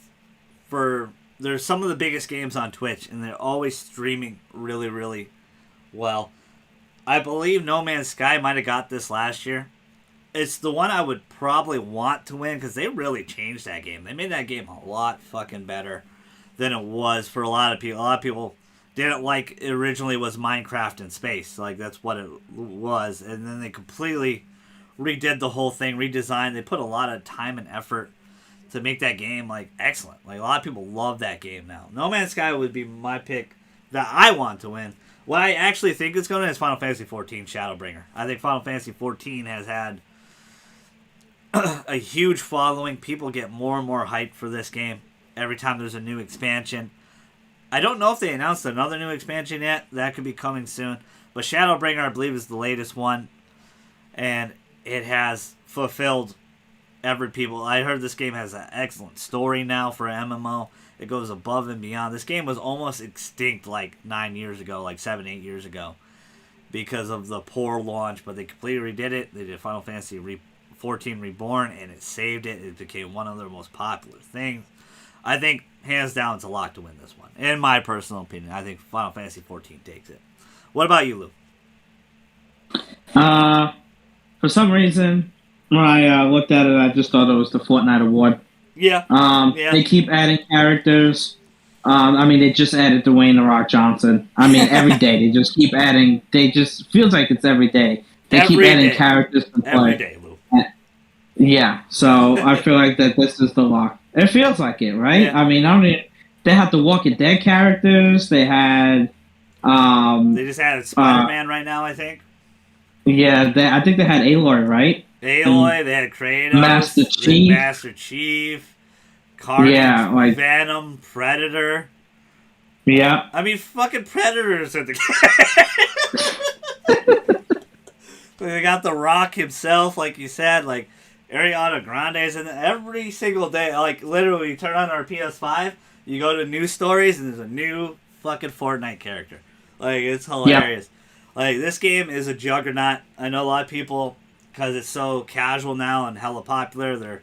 for they're some of the biggest games on Twitch, and they're always streaming really, really well. I believe No Man's Sky might have got this last year. It's the one I would probably want to win because they really changed that game. They made that game a lot fucking better than it was for a lot of people. A lot of people didn't like it originally was Minecraft in space. Like, that's what it was. And then they completely redid the whole thing, redesigned. They put a lot of time and effort to make that game, like, excellent. Like, a lot of people love that game now. No Man's Sky would be my pick that I want to win. What I actually think is going to is Final Fantasy XIV Shadowbringer. I think Final Fantasy XIV has had a huge following. People get more and more hyped for this game every time there's a new expansion. I don't know if they announced another new expansion yet. That could be coming soon. But Shadowbringer, I believe, is the latest one. And it has fulfilled every people. I heard this game has an excellent story now for an MMO. It goes above and beyond. This game was almost extinct like 9 years ago, like 7, 8 years ago, because of the poor launch. But they completely redid it. They did Final Fantasy XIV Reborn, and it saved it. It became one of their most popular things. I think, hands down, it's a lock to win this one. In my personal opinion, I think Final Fantasy XIV takes it. What about you, Lou? For some reason, when I looked at it, I just thought it was the Fortnite award. Yeah. They keep adding characters. I mean, they just added Dwayne "The Rock" Johnson. I mean, every day they just keep adding. They just feels like it's every day. They keep adding characters to play. Every day, Lou. Yeah, so I feel like that this is the lock. It feels like it, right? Yeah. I mean, they had the Walking Dead characters. They had. They just added Spider-Man right now, I think. Yeah, I think they had Aloy, right? Aloy, they had Kratos, Master Chief, Carnage, Venom, Predator. Yeah. I mean, fucking Predators at the They got The Rock himself, like you said, like Ariana Grande's in every single day. Like, literally, you turn on our PS5, you go to news stories, and there's a new fucking Fortnite character. Like, it's hilarious. Yep. Like, this game is a juggernaut. I know a lot of people, because it's so casual now and hella popular, they're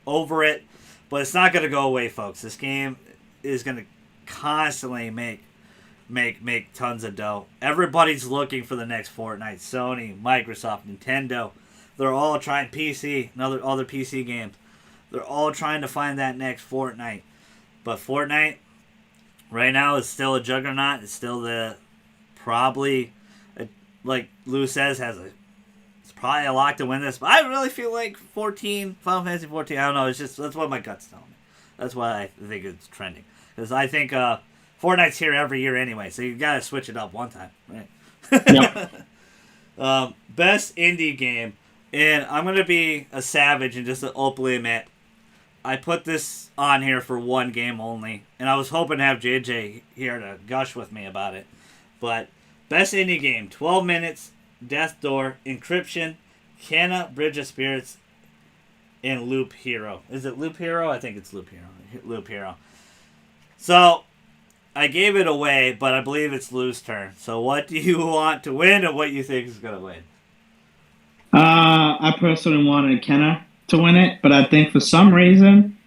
over it. But it's not going to go away, folks. This game is going to constantly make tons of dough. Everybody's looking for the next Fortnite. Sony, Microsoft, Nintendo. They're all trying PC and other PC games. They're all trying to find that next Fortnite. But Fortnite, right now, is still a juggernaut. It's still probably, like Lou says, it's probably a lock to win this. But I really feel like Final Fantasy 14, I don't know. It's just, that's what my gut's telling me. That's why I think it's trending. Because I think Fortnite's here every year anyway, so you gotta switch it up one time, right? Yep. Best indie game, and I'm gonna be a savage and just openly admit, I put this on here for one game only, and I was hoping to have JJ here to gush with me about it. But best indie game, 12 Minutes, Death Door, Encryption, Kena, Bridge of Spirits, and Loop Hero. Is it Loop Hero? I think it's Loop Hero. Loop Hero. So, I gave it away, but I believe it's Lou's turn. So what do you want to win, and what you think is going to win? I personally wanted Kena to win it, but I think for some reason,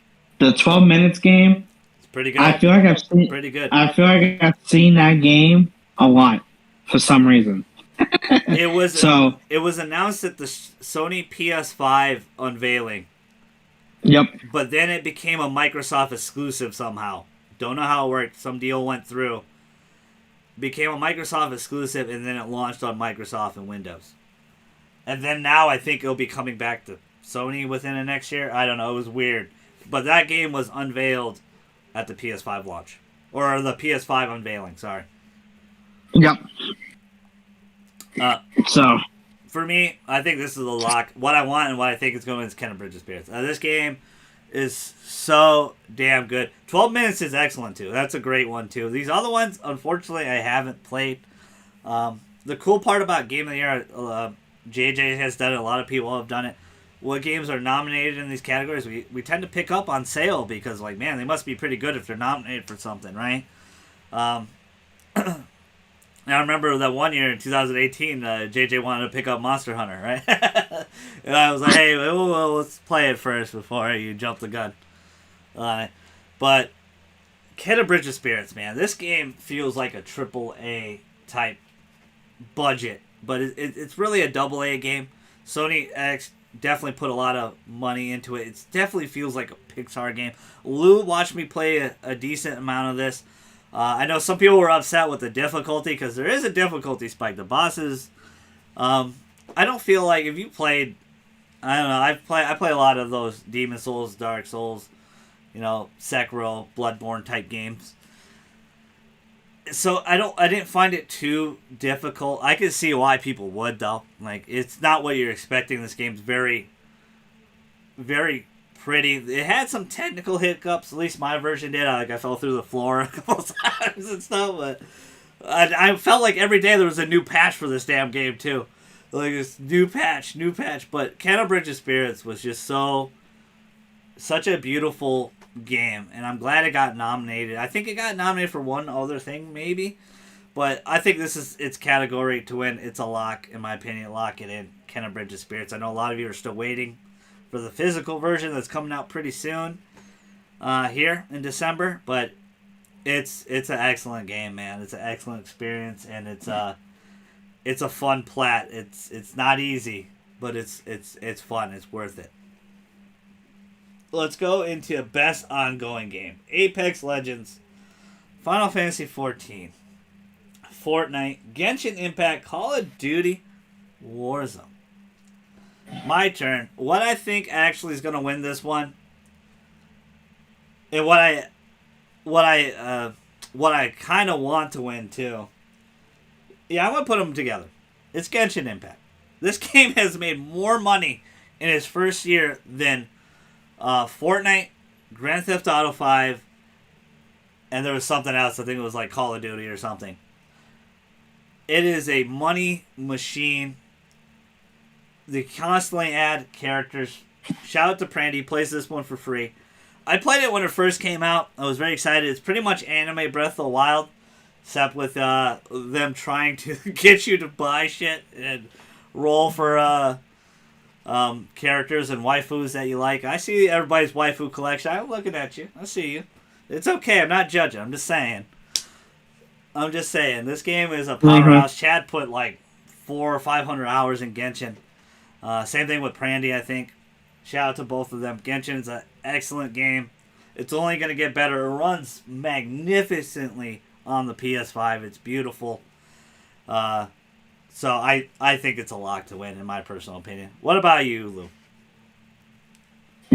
the 12 Minutes game, it's pretty good. I feel like I've seen pretty good. I feel like I've seen that game a lot for some reason. It was announced at the Sony PS5 unveiling. Yep. But then it became a Microsoft exclusive somehow. Don't know how it worked. Some deal went through. Became a Microsoft exclusive, and then it launched on Microsoft and Windows. And then now I think it'll be coming back to Sony within the next year. I don't know. It was weird. But that game was unveiled at the PS5 launch. Or the PS5 unveiling, sorry. Yep. So, for me, I think this is a lock. What I want and what I think is going to win is Kena Bridge of Spirits. This game is so damn good. 12 Minutes is excellent, too. That's a great one, too. These other ones, unfortunately, I haven't played. The cool part about Game of the Year, JJ has done it. A lot of people have done it. What games are nominated in these categories, we tend to pick up on sale because, like, man, they must be pretty good if they're nominated for something, right? I remember that one year in 2018, JJ wanted to pick up Monster Hunter, right? And I was like, hey, let's play it first before you jump the gun on it. But Kena Bridge of Spirits, man. This game feels like a triple A type budget, but it's really a double A game. Sony X definitely put a lot of money into it. It definitely feels like a Pixar game. Lou watched me play a decent amount of this. I know some people were upset with the difficulty because there is a difficulty spike. The bosses, I don't feel like if you played, I don't know. I play a lot of those Demon Souls, Dark Souls, Sekiro, Bloodborne type games. So I didn't find it too difficult. I can see why people would though. Like it's not what you're expecting. This game's very, very pretty. It had some technical hiccups. At least my version did. I fell through the floor a couple times and stuff. But I felt like every day there was a new patch for this damn game too. Like this new patch. But Kena Bridge of Spirits was just such a beautiful game, and I'm glad it got nominated. I think it got nominated for one other thing, maybe, but I think this is its category to win. It's a lock, in my opinion. Lock it in, Kena Bridge of Spirits. I know a lot of you are still waiting for the physical version that's coming out pretty soon here in December, but it's an excellent game, man. It's an excellent experience, and it's a fun plat. It's not easy, but it's fun. It's worth it. Let's go into best ongoing game. Apex Legends, Final Fantasy XIV, Fortnite, Genshin Impact, Call of Duty, Warzone. My turn. What I think actually is going to win this one, and what I kind of want to win too. Yeah, I'm going to put them together. It's Genshin Impact. This game has made more money in its first year than Fortnite, Grand Theft Auto 5, and there was something else. I think it was like Call of Duty or something. It is a money machine. They constantly add characters. Shout out to Prandy. He plays this one for free. I played it when it first came out. I was very excited. It's pretty much anime Breath of the Wild, except with them trying to get you to buy shit and roll for characters and waifus that you like. I see everybody's waifu collection. I'm looking at you. I see you. It's okay. I'm not judging. I'm just saying. This game is a powerhouse. Chad put like 400 or 500 hours in Genshin. Same thing with Prandy, I think. Shout out to both of them. Genshin's an excellent game. It's only going to get better. It runs magnificently on the PS5. It's beautiful. So I think it's a lock to win, in my personal opinion. What about you, Lou?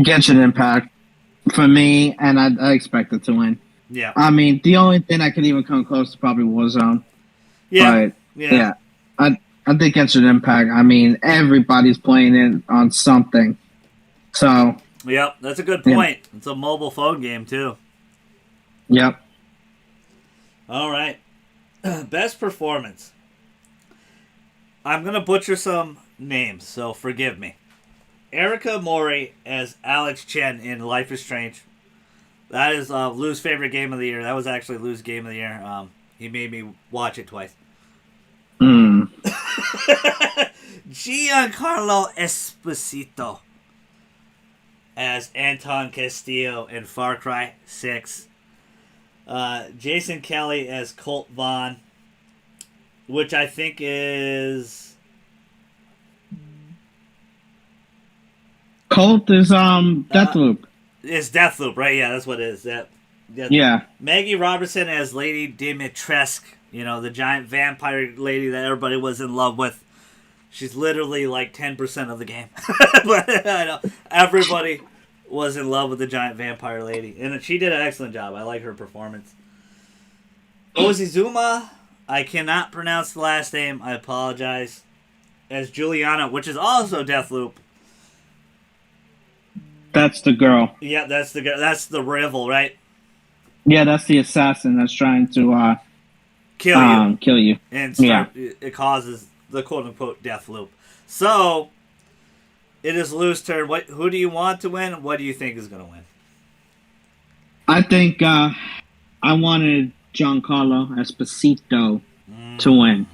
Genshin Impact for me, and I expect it to win. Yeah. I mean, the only thing that could even come close to probably Warzone. Yeah. But, yeah. I think Genshin Impact, I mean, everybody's playing it on something. So. Yep, that's a good point. Yeah. It's a mobile phone game, too. Yep. All right. Best performance. I'm going to butcher some names, so forgive me. Erica Mori as Alex Chen in Life is Strange. That is Lou's favorite game of the year. That was actually Lou's game of the year. He made me watch it twice. Giancarlo Esposito as Anton Castillo in Far Cry 6. Jason Kelly as Colt Vaughn, which I think is... Colt is Deathloop. It's Deathloop, right? Yeah, that's what it is. Yeah. Maggie Robertson as Lady Dimitrescu, the giant vampire lady that everybody was in love with. She's literally like 10% of the game. But I know everybody was in love with the giant vampire lady. And she did an excellent job. I like her performance. Ozizuma, I cannot pronounce the last name. I apologize. As Juliana, which is also Deathloop. That's the girl. Yeah, that's the girl. That's the rival, right? Yeah, that's the assassin that's trying to kill you. And it causes the quote-unquote death loop. So, it is Lou's turn. Who do you want to win? What do you think is going to win? I think I wanted Giancarlo Esposito to win.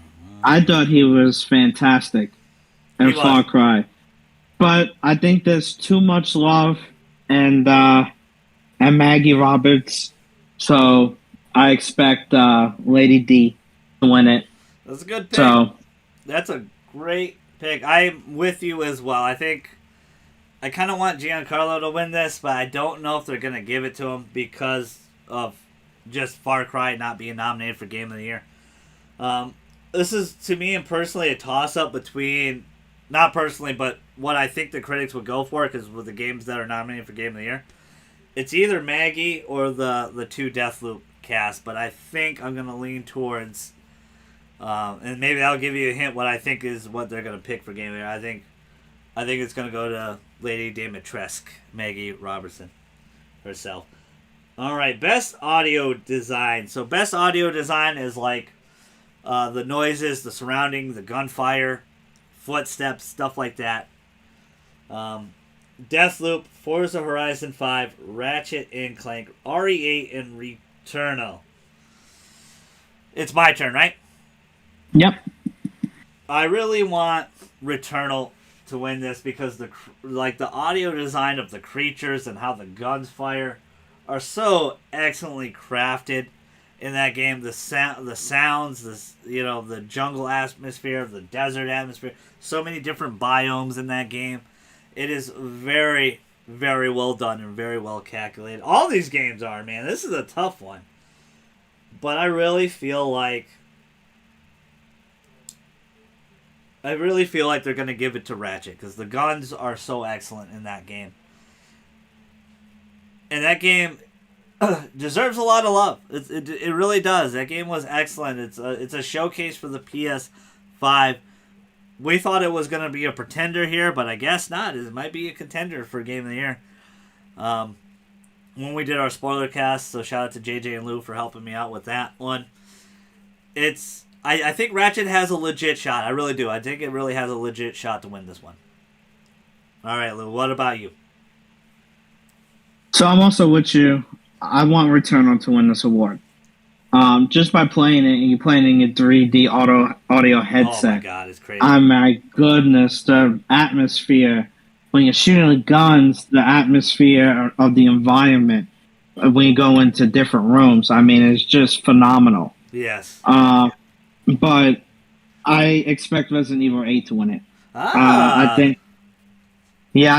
I thought he was fantastic in Far Cry. But I think there's too much love, and Maggie Roberts So I expect Lady D to win it. That's a good pick. So That's a great pick. I'm with you as well. I think I kind of want Giancarlo to win this, but I don't know if they're going to give it to him because of just Far Cry not being nominated for Game of the Year. This is, to me and personally, a toss-up between, not personally, but what I think the critics would go for, because with the games that are nominated for Game of the Year, it's either Maggie or the two Deathloop cast, but I think I'm going to lean towards, and maybe that'll give you a hint what I think is what they're going to pick for Game of the Year. I think it's going to go to Lady Dimitrescu, Maggie Robertson herself. All right, best audio design. So best audio design is like the noises, the surrounding, the gunfire, footsteps, stuff like that. Deathloop, Forza Horizon 5, Ratchet and Clank, RE8, and Returnal. It's my turn, right? yep. I really want Returnal to win this because the audio design of the creatures and how the guns fire are so excellently crafted in that game. The sounds, the jungle atmosphere, the desert atmosphere, so many different biomes in that game. It is very, very well done and very well calculated. All these games are, man. This is a tough one, but I really feel like they're going to give it to Ratchet because the guns are so excellent in that game. And that game deserves a lot of love. It really does. That game was excellent. It's a showcase for the PS5. We thought it was going to be a pretender here, but I guess not. It might be a contender for Game of the Year. When we did our spoiler cast, so shout out to JJ and Lou for helping me out with that one. I think Ratchet has a legit shot. I really do. I think it really has a legit shot to win this one. All right, Lou, what about you? So I'm also with you. I want Returnal to win this award. Just by playing it, and you playing it in a 3D audio headset. Oh my god, it's crazy. My goodness, the atmosphere when you're shooting the guns, the atmosphere of the environment when you go into different rooms. I mean, it's just phenomenal. Yes. But I expect Resident Evil 8 to win it. Ah. I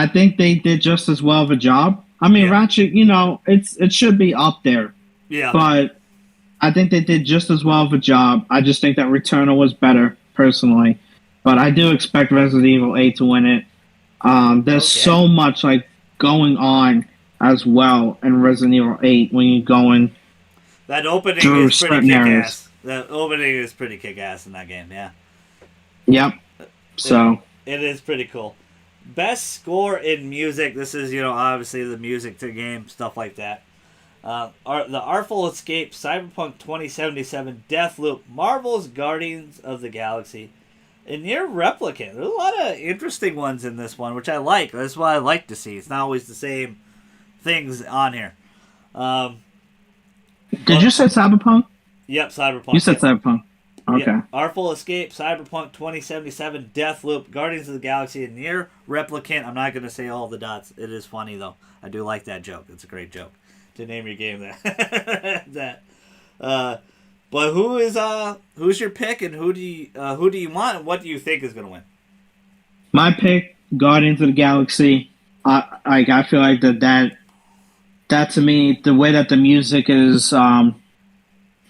think they did just as well of a job. I mean, Yeah. Ratchet, it should be up there. Yeah. But I think they did just as well of a job. I just think that Returnal was better, personally. But I do expect Resident Evil 8 to win it. There's so much going on as well in Resident Evil 8 when you're going that opening through is pretty certain kick areas. ass. That opening is pretty kick ass in that game, yeah. Yep. So It is pretty cool. Best score in music. This is, obviously the music to the game, stuff like that. The Artful Escape, Cyberpunk 2077, Deathloop, Marvel's Guardians of the Galaxy, and Nier Replicant. There's a lot of interesting ones in this one, which I like. That's what I like to see. It's not always the same things on here. did you say Cyberpunk? Yep, Cyberpunk. You said Cyberpunk. Okay. Yep. Artful Escape, Cyberpunk 2077, Deathloop, Guardians of the Galaxy, and Nier Replicant. I'm not going to say all the dots. It is funny, though. I do like that joke. It's a great joke to name your game that. But who's your pick, and who do you want, and what do you think is going to win? My pick, Guardians of the Galaxy. I feel like that to me, the way that the music is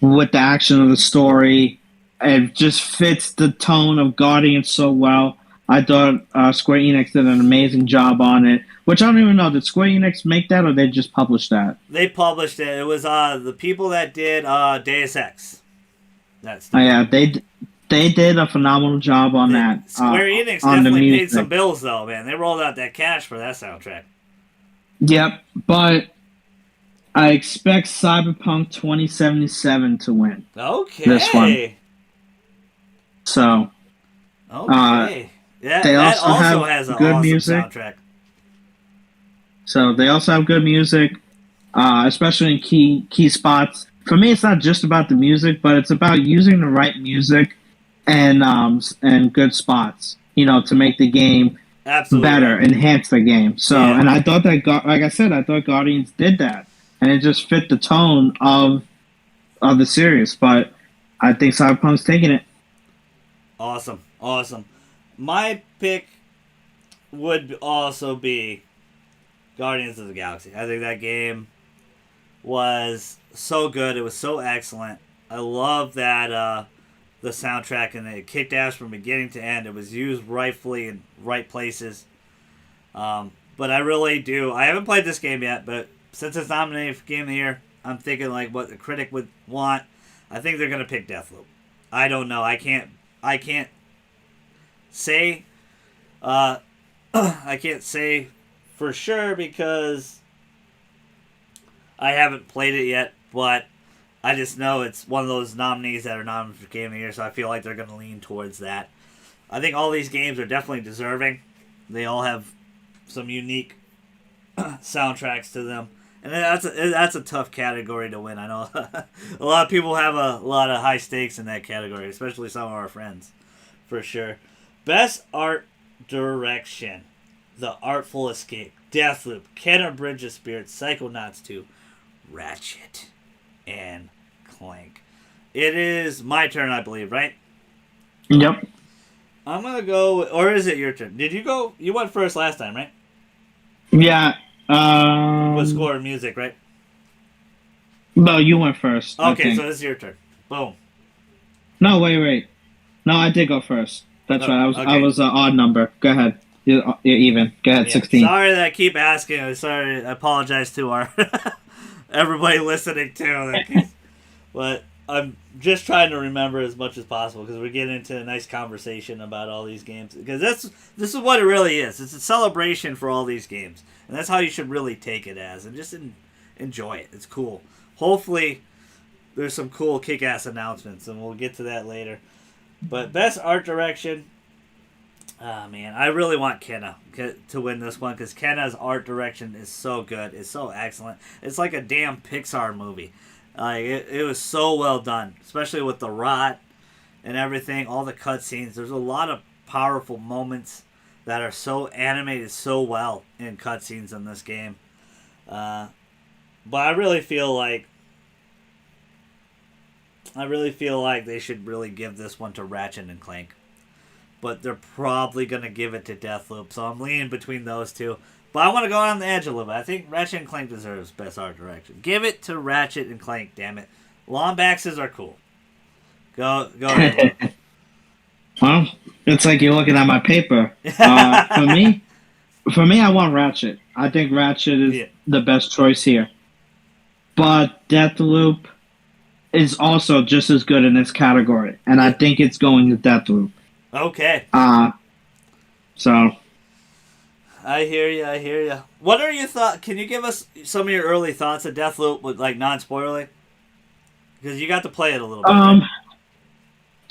with the action of the story, it just fits the tone of Guardians so well. I thought Square Enix did an amazing job on it, which I don't even know. Did Square Enix make that, or they just published that? They published it. It was the people that did Deus Ex. That's Yeah, they did a phenomenal job on that. Square Enix on the definitely paid music. some bills, though, man. They rolled out that cash for that soundtrack. Yep, but I expect Cyberpunk 2077 to win. Okay. This one. So Okay. That they also have has an good awesome music. soundtrack. So they also have good music, especially in key spots. For me, it's not just about the music, but it's about using the right music and good spots, to make the game Absolutely. better, enhance the game. So, Yeah. and I thought that, like I said, I thought Guardians did that. and it just fit the tone of the series. But I think Cyberpunk's taking it. Awesome, awesome. My pick would also be Guardians of the Galaxy. I think that game was so good. It was so excellent. I love that the soundtrack, and it kicked ass from beginning to end. It was used rightfully in right places. But I really do. I haven't played this game yet, but since it's nominated for Game of the Year, I'm thinking like what the critic would want. I think they're gonna pick Deathloop. I don't know. I can't say. I can't say for sure because I haven't played it yet, but I just know it's one of those nominees that are nominated for Game of the Year, so I feel like they're going to lean towards that. I think all these games are definitely deserving. They all have some unique soundtracks to them, and that's a tough category to win. I know a lot of people have a lot of high stakes in that category, especially some of our friends, for sure. Best Art Direction: The Artful Escape, Deathloop, Kena Bridge of Spirits, Psychonauts 2, Ratchet, and Clank. It is my turn, I believe, right? Yep. I'm gonna go, or is it your turn? Did you go? You went first last time, right? Yeah. With score and music, right? No, you went first. Okay, so this is your turn. Boom. No, wait. No, I did go first. That's right. I was an odd number. Go ahead. You're even. Go ahead. 16. Sorry that I keep asking. Sorry, I apologize to our everybody listening too. But I'm just trying to remember as much as possible because we're getting into a nice conversation about all these games. Because this is what it really is. It's a celebration for all these games, and that's how you should really take it as, and just enjoy it. It's cool. Hopefully, there's some cool kick-ass announcements, and we'll get to that later. But best art direction. Oh, man, I really want Kena to win this one because Kena's art direction is so good. It's so excellent. It's like a damn Pixar movie. It was so well done, especially with the rot and everything, all the cutscenes. There's a lot of powerful moments that are so animated so well in cutscenes in this game. But I really feel like they should really give this one to Ratchet and Clank. But they're probably going to give it to Deathloop, so I'm leaning between those two. But I want to go on the edge a little bit. I think Ratchet and Clank deserves best art direction. Give it to Ratchet and Clank, damn it. Lombaxes are cool. Go ahead. Well, it's like you're looking at my paper. For me, I want Ratchet. I think Ratchet is the best choice here. But Deathloop is also just as good in this category, and I think it's going to Deathloop. Okay. So. I hear you. What are your thoughts? Can you give us some of your early thoughts of Deathloop with like non-spoiling? Because you got to play it a little bit. Right?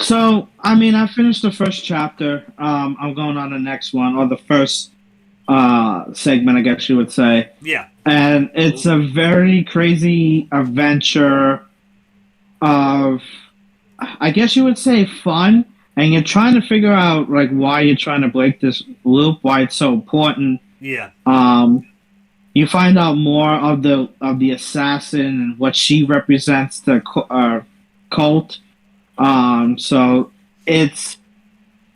So I mean, I finished the first chapter. I'm going on the next one, or the first segment, I guess you would say. Yeah. And it's a very crazy adventure of, I guess you would say, fun. And you're trying to figure out like why you're trying to break this loop, why it's so important. Yeah. You find out more of the assassin and what she represents, the cult. So it's,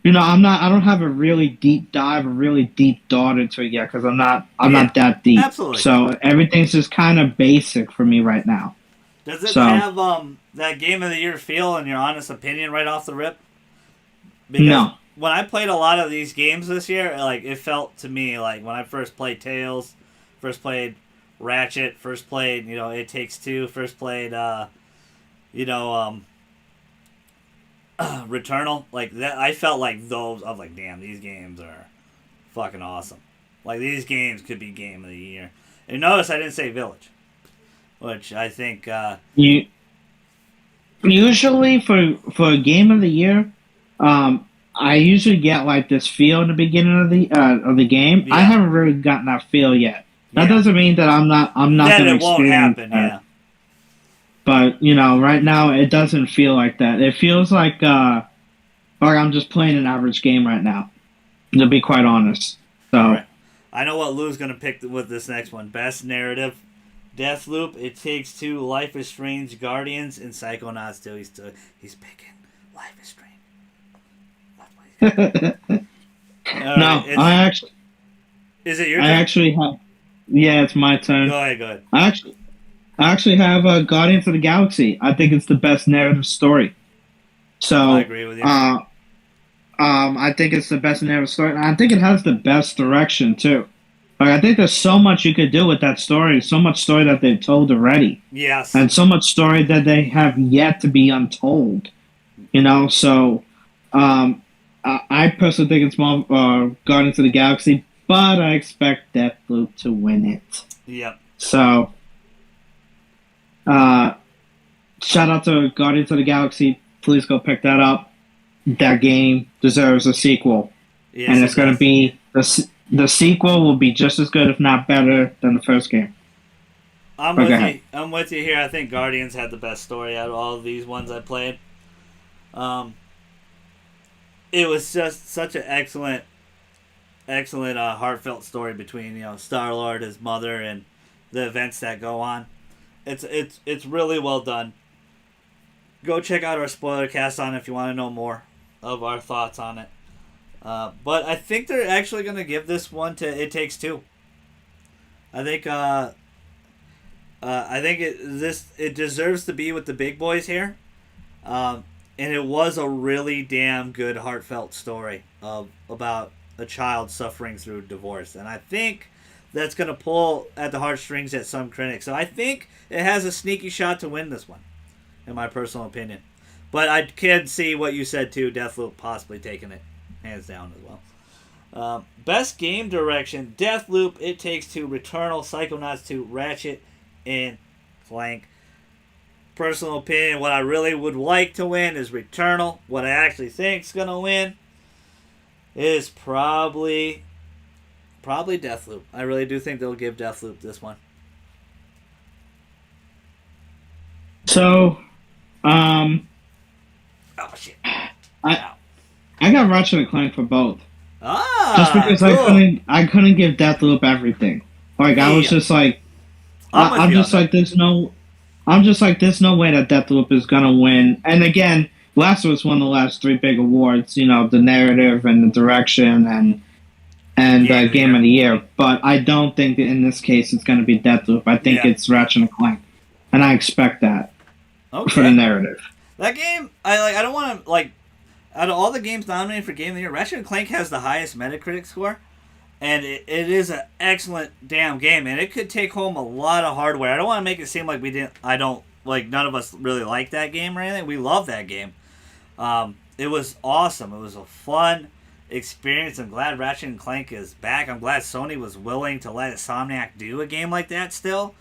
I don't have a really deep dive, a really deep thought into it yet because I'm not that deep. Absolutely. So everything's just kind of basic for me right now. Does it have that Game of the Year feel, in your honest opinion, right off the rip? Because no. When I played a lot of these games this year, like it felt to me like when I first played Tales, first played Ratchet, first played It Takes Two, first played Returnal, like that. I felt like those. I was like, damn, these games are fucking awesome. Like these games could be Game of the Year. And notice I didn't say Village, which I think usually for a Game of the Year. I usually get like this feel in the beginning of the game. Yeah. I haven't really gotten that feel yet. That doesn't mean that I'm not going to experience won't happen, that. Yeah. But right now it doesn't feel like that. It feels like I'm just playing an average game right now. To be quite honest. So right. I know what Lou's going to pick with this next one. Best narrative. Deathloop, It Takes Two, Life is Strange, Guardians, and Psychonauts 2. He's picking Life is Strange. That's what he's got. All right, No, is it your I turn? actually have. Yeah, it's my turn. Go ahead, go ahead. I actually have Guardians of the Galaxy. I think it's the best narrative story. I So, agree with you. I think it's the best narrative story, and I think it has the best direction too. Like, I think there's so much you could do with that story, so much story that they've told already, Yes. and so much story that they have yet to be untold. So I personally think it's more Guardians of the Galaxy, but I expect Deathloop to win it. Yep. So, uh, shout out to Guardians of the Galaxy. Please go pick that up. That game deserves a sequel, Yes, and it's it going to does. be the sequel will be just as good, if not better, than the first game. I'm But go with ahead. you. I'm with you here. I think Guardians had the best story out of all of these ones I played. Um, it was just such an excellent, heartfelt story between Star Lord, his mother, and the events that go on. It's really well done. Go check out our spoiler cast on it if you want to know more of our thoughts on it. But I think they're actually going to give this one to It Takes Two. I think it deserves to be with the big boys here. And it was a really damn good heartfelt story about a child suffering through divorce, and I think that's going to pull at the heartstrings at some critics. So I think it has a sneaky shot to win this one, in my personal opinion. But I can see what you said too. Deathloop possibly taking it hands down as well. Best game direction: Deathloop, It Takes Two, Returnal, Psychonauts 2, Ratchet, and Clank. Personal opinion, what I really would like to win is Returnal. What I actually think is going to win is probably Deathloop. I really do think they'll give Deathloop this one. So, um, Oh, shit. I Ow. I got Ratchet and Clank for both, just Ah, because cool. I couldn't give Deathloop everything. Like, I was Yeah, just like I'm with I'm you on just that. like there's no way that Deathloop is gonna win. And again, Last of Us won the last three big awards. The narrative and the direction and Game of the Game Year. of the Year. But I don't think that in this case it's gonna be Deathloop. I think Yeah. it's Ratchet and Clank, and I expect that for the Okay. narrative. That game, I don't want to, like, out of all the games nominated for Game of the Year, Ratchet and Clank has the highest Metacritic score. And it is an excellent damn game, and it could take home a lot of hardware. I don't want to make it seem like we didn't. I don't like none of us really like that game or anything. We love that game. It was awesome. It was a fun experience. I'm glad Ratchet and Clank is back. I'm glad Sony was willing to let Insomniac do a game like that. Still,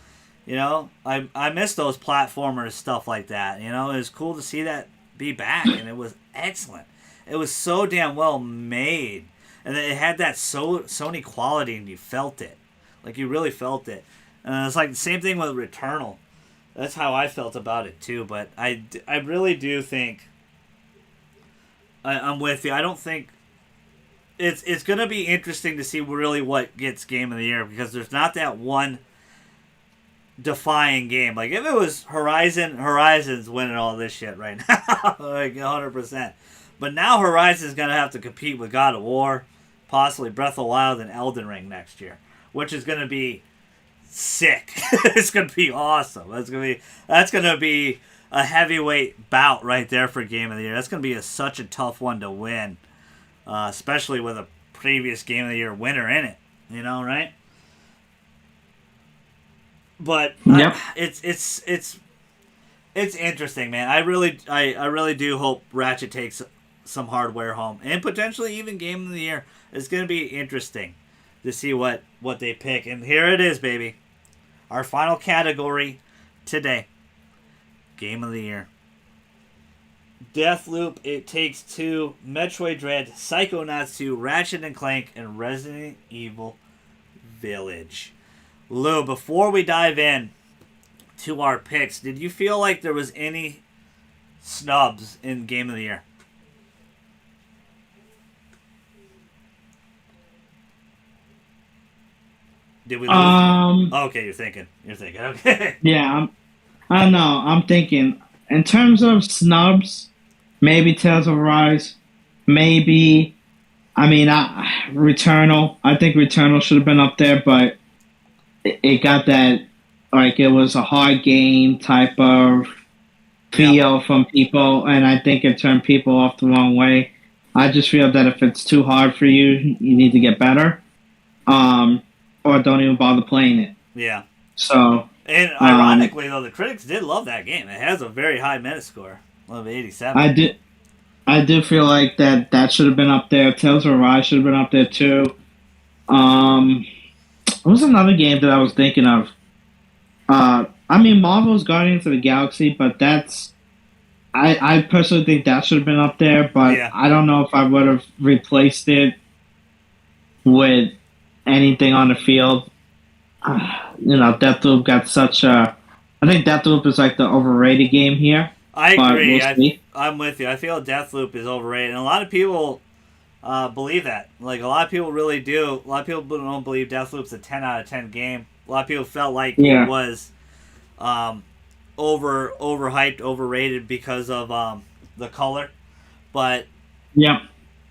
I miss those platformers stuff like that. It was cool to see that be back, and it was excellent. It was so damn well made, and it had that Sony quality, and you felt it, like you really felt it. And it's like the same thing with Returnal. That's how I felt about it too. But I really do think I'm with you. I don't think it's gonna be interesting to see really what gets Game of the Year, because there's not that one defying game. Like if it was Horizon's winning all this shit right now, like 100%. But now Horizon's gonna have to compete with God of War, possibly Breath of the Wild, and Elden Ring next year, which is gonna be sick. It's gonna be awesome. That's gonna be a heavyweight bout right there for Game of the Year. That's gonna be such a tough one to win, especially with a previous Game of the Year winner in it. Right? But Yep. it's interesting, man. I really do hope Ratchet takes some hardware home, and potentially even Game of the Year. It's gonna be interesting to see what they pick. And here it is, baby. Our final category today: Game of the Year. Deathloop, It Takes Two, Metroid Dread, Psychonauts 2, Ratchet and Clank, and Resident Evil Village. Lou, before we dive in to our picks, did you feel like there was any snubs in Game of the Year? Did we lose? Okay, you're thinking. You're thinking. Okay. Yeah, I don't know. I'm thinking in terms of snubs, maybe Tales of Arise, maybe. I mean, Returnal. I think Returnal should have been up there, but it got that like it was a hard game type of Yep. feel from people, and I think it turned people off the wrong way. I just feel that if it's too hard for you, you need to get better, um, or don't even bother playing it. Yeah. So, And ironically, though, the critics did love that game. It has a very high Metascore of 87. I do feel like that should have been up there. Tales of Arise should have been up there too. Um, what was another game that I was thinking of? I mean, Marvel's Guardians of the Galaxy, but I personally think that should have been up there, but Yeah. I don't know if I would have replaced it with anything on the field. Deathloop got such a. I think Deathloop is like the overrated game here. I But agree. we'll see. I'm with you. I feel Deathloop is overrated, and a lot of people believe that. Like a lot of people really do. A lot of people don't believe Deathloop's a 10 out of 10 game. A lot of people felt like Yeah. it was overhyped, overrated because of the color. But Yep.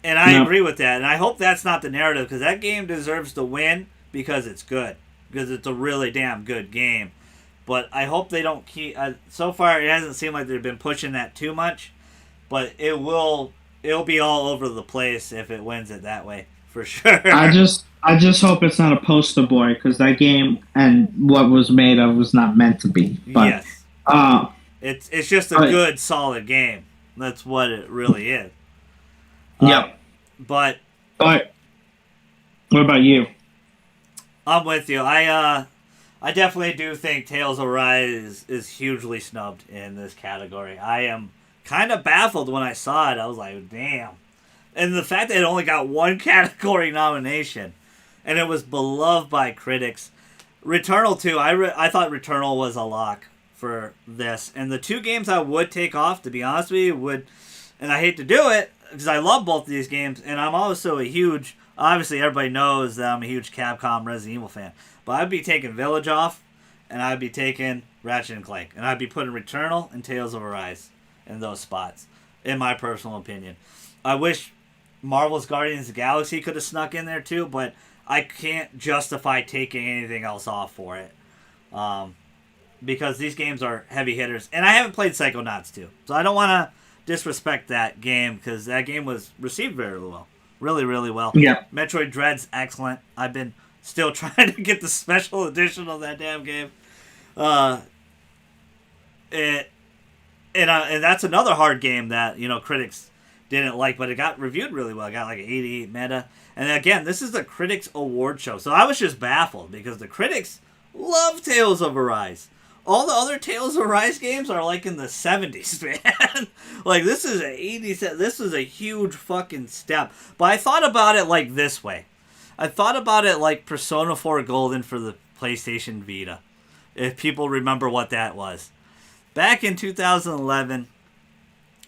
and I Yep. agree with that, and I hope that's not the narrative because that game deserves to win because it's good, because it's a really damn good game. But I hope they don't keep. So far, it hasn't seemed like they've been pushing that too much, but it will. It'll be all over the place if it wins it that way for sure. I just hope it's not a poster boy because that game and what was made of was not meant to be. But Yes, uh, it's just a I- good, solid game. That's what it really is. yep. But But what about you? I'm with you. I definitely do think Tales of Arise is hugely snubbed in this category. I am kind of baffled when I saw it. I was like, damn. And the fact that it only got one category nomination, and it was beloved by critics. Returnal 2, I thought Returnal was a lock for this. And the two games I would take off, to be honest with you, and I hate to do it, because I love both of these games, and I'm also obviously everybody knows that I'm a huge Capcom Resident Evil fan. But I'd be taking Village off, and I'd be taking Ratchet and Clank, and I'd be putting Returnal and Tales of Arise in those spots, in my personal opinion. I wish Marvel's Guardians of the Galaxy could have snuck in there too, but I can't justify taking anything else off for it. Because these games are heavy hitters. And I haven't played Psychonauts 2, so I don't want to disrespect that game, because that game was received very well. Really, really well. Yeah. Metroid Dread's excellent. I've been still trying to get the special edition of that damn game. And that's another hard game that critics didn't like, but it got reviewed really well. It got like an 88 meta. And again, this is the critics award show, so I was just baffled because the critics love Tales of Arise. All the other Tales of Arise games are like in the 70s, man. Like this is this is a huge fucking step. But I thought about it like this way. I thought about it like Persona 4 Golden for the PlayStation Vita. If people remember what that was. Back in 2011,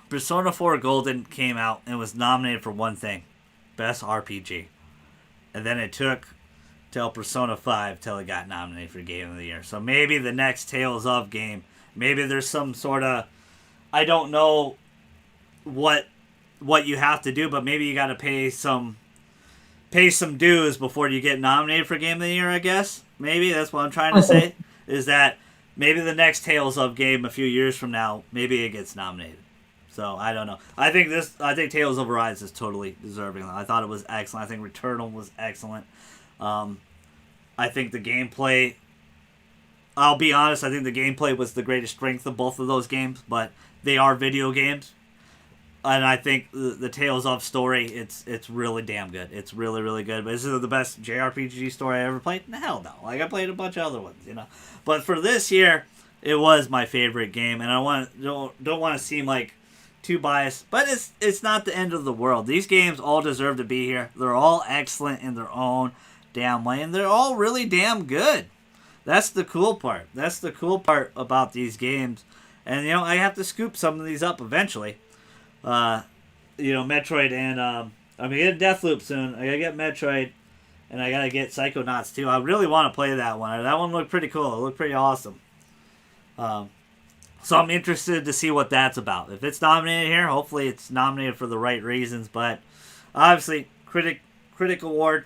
Persona 4 Golden came out and was nominated for one thing. Best RPG. And then it took till Persona 5 till it got nominated for Game of the Year. So maybe the next Tales of game, maybe there's some sort of, I don't know what you have to do, but maybe you got to pay some dues before you get nominated for Game of the Year, I guess. Maybe that's what I'm trying to say, is that maybe the next Tales of game a few years from now, maybe it gets nominated. So I don't know. I think Tales of Arise is totally deserving. I thought it was excellent. I think Returnal was excellent. I think the gameplay, I'll be honest, I think the gameplay was the greatest strength of both of those games, but they are video games. And I think the Tales of story, it's really damn good. It's really, really good. But is it the best JRPG story I ever played? Hell no. Like, I played a bunch of other ones, But for this year, it was my favorite game, and I don't want to seem like too biased, but it's not the end of the world. These games all deserve to be here. They're all excellent in their own damn way, and they're all really damn good. That's the cool part. That's the cool part about these games. And I have to scoop some of these up eventually. Metroid and I'm gonna get Deathloop soon. I gotta get Metroid, and I gotta get Psychonauts too. I really want to play that one. That one looked pretty cool. It looked pretty awesome. So I'm interested to see what that's about. If it's nominated here, hopefully it's nominated for the right reasons. But obviously, critic award.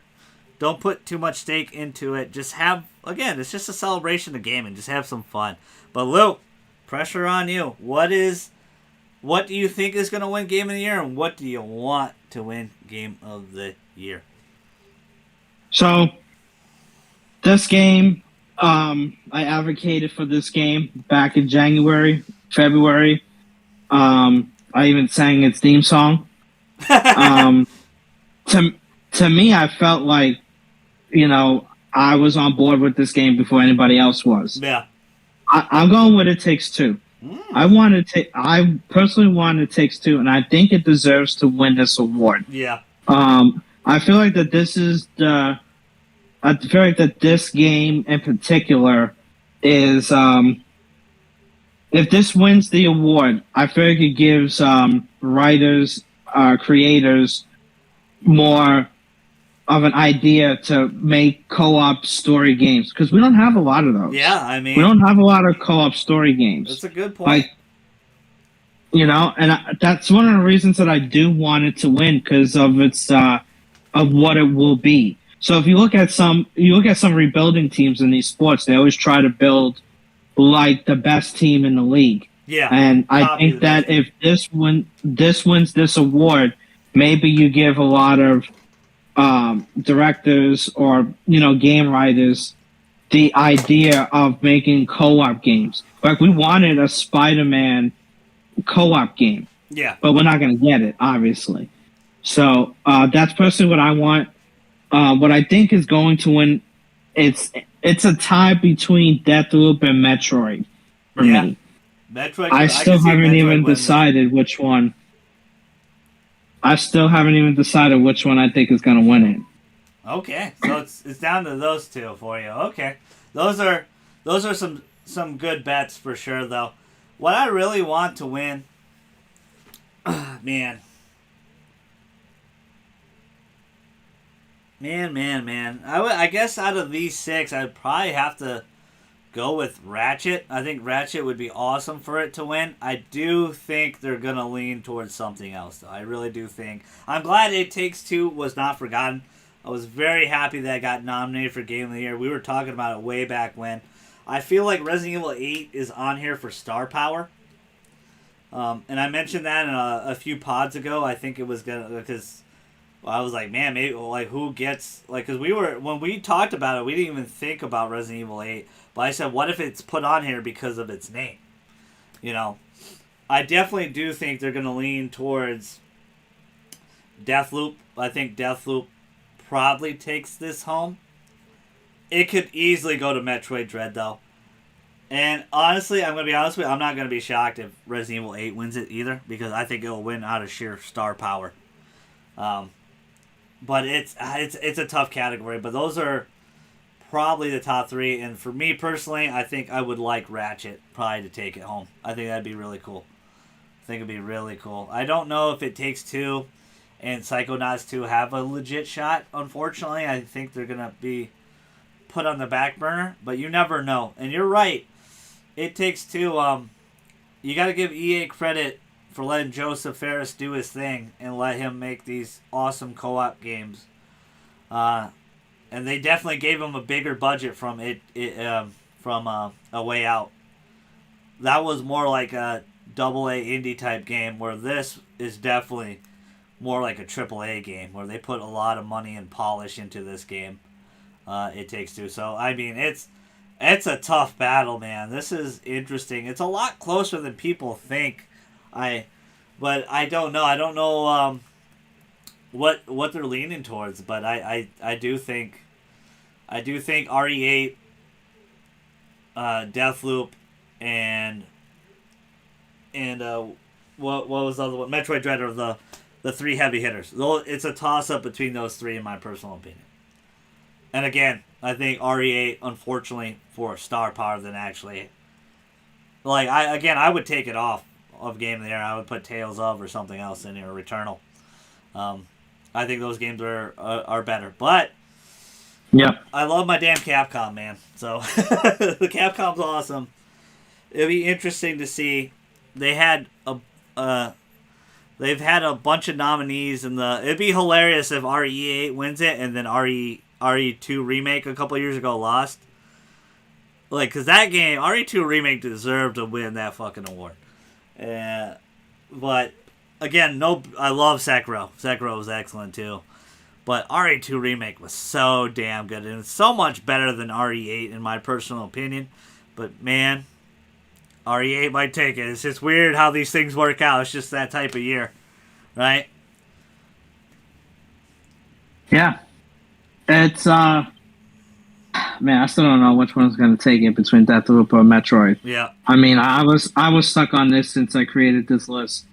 Don't put too much stake into it. Just have, again, it's just a celebration of gaming. Just have some fun. But Lou, pressure on you. What do you think is going to win Game of the Year, and what do you want to win Game of the Year? So, this game, I advocated for this game back in January, February. I even sang its theme song. To me, I felt like, I was on board with this game before anybody else was. Yeah. I'm going with It Takes Two. I personally want It Takes Two, and I think it deserves to win this award. Yeah. I feel like that this game in particular is, if this wins the award, I feel like it gives writers, creators more of an idea to make co-op story games, because we don't have a lot of those. Yeah, I mean, we don't have a lot of co-op story games. That's a good point. That's one of the reasons that I do want it to win, because of its of what it will be. So if you look at some rebuilding teams in these sports, they always try to build like the best team in the league. Yeah, and I think that if this wins this award, maybe you give a lot of directors or game writers the idea of making co-op games. Like, we wanted a Spider-Man co-op game, but we're not going to get it, obviously. So that's personally what I want. What I think is going to win, it's a tie between Deathloop and Metroid for me. Metroid. I still haven't even decided which one. I still haven't even decided which one I think is going to win it. Okay, so it's down to those two for you. Okay, those are some good bets for sure, though. What I really want to win, man. I guess out of these six, I'd probably have to go with Ratchet. I think Ratchet would be awesome for it to win. I do think they're going to lean towards something else, though. I really do think. I'm glad It Takes Two was not forgotten. I was very happy that it got nominated for Game of the Year. We were talking about it way back when. I feel like Resident Evil 8 is on here for star power. And I mentioned that in a few pods ago. I think it was going to, because I was like, man, maybe, like, who gets, like, because when we talked about it, we didn't even think about Resident Evil 8. But I said, what if it's put on here because of its name? I definitely do think they're going to lean towards Deathloop. I think Deathloop probably takes this home. It could easily go to Metroid Dread, though. And honestly, I'm going to be honest with you, I'm not going to be shocked if Resident Evil 8 wins it either, because I think it'll win out of sheer star power. But it's a tough category, but those are probably the top three. And for me personally, I think I would like Ratchet probably to take it home. I think that'd be really cool. I don't know if It Takes Two and Psychonauts 2 have a legit shot, unfortunately. I think they're going to be put on the back burner, but you never know. And you're right. It Takes Two, you got to give EA credit for letting Joseph Fares do his thing and let him make these awesome co-op games. And they definitely gave him a bigger budget from A Way Out. That was more like a AA indie type game, where this is definitely more like a AAA game, where they put a lot of money and polish into this game. It Takes Two. So I mean, it's a tough battle, man. This is interesting. It's a lot closer than people think. But I don't know. I don't know what they're leaning towards. But I do think RE8, Deathloop, and what was the other one? Metroid Dread are the three heavy hitters. It's a toss up between those three, in my personal opinion. And again, I think RE8, unfortunately, for star power than actually. Like, I would take it off of Game of the Year. I would put Tales of or something else in here, Returnal. I think those games are better. But Yep. I love my damn Capcom, man. So the Capcom's awesome. It'll be interesting to see. They had a they've had a bunch of nominees in the. It'd be hilarious if RE8 wins it and then RE2 remake a couple years ago lost. Like, cause that game RE2 remake deserved to win that fucking award. But again, no, I love Sekiro. Sekiro was excellent too. But RE2 remake was so damn good, and it's so much better than RE8 in my personal opinion. But man, RE8 might take it. It's just weird how these things work out. It's just that type of year, right? Yeah. It's man, I still don't know which one's gonna take it between Deathloop or Metroid. Yeah. I mean, I was stuck on this since I created this list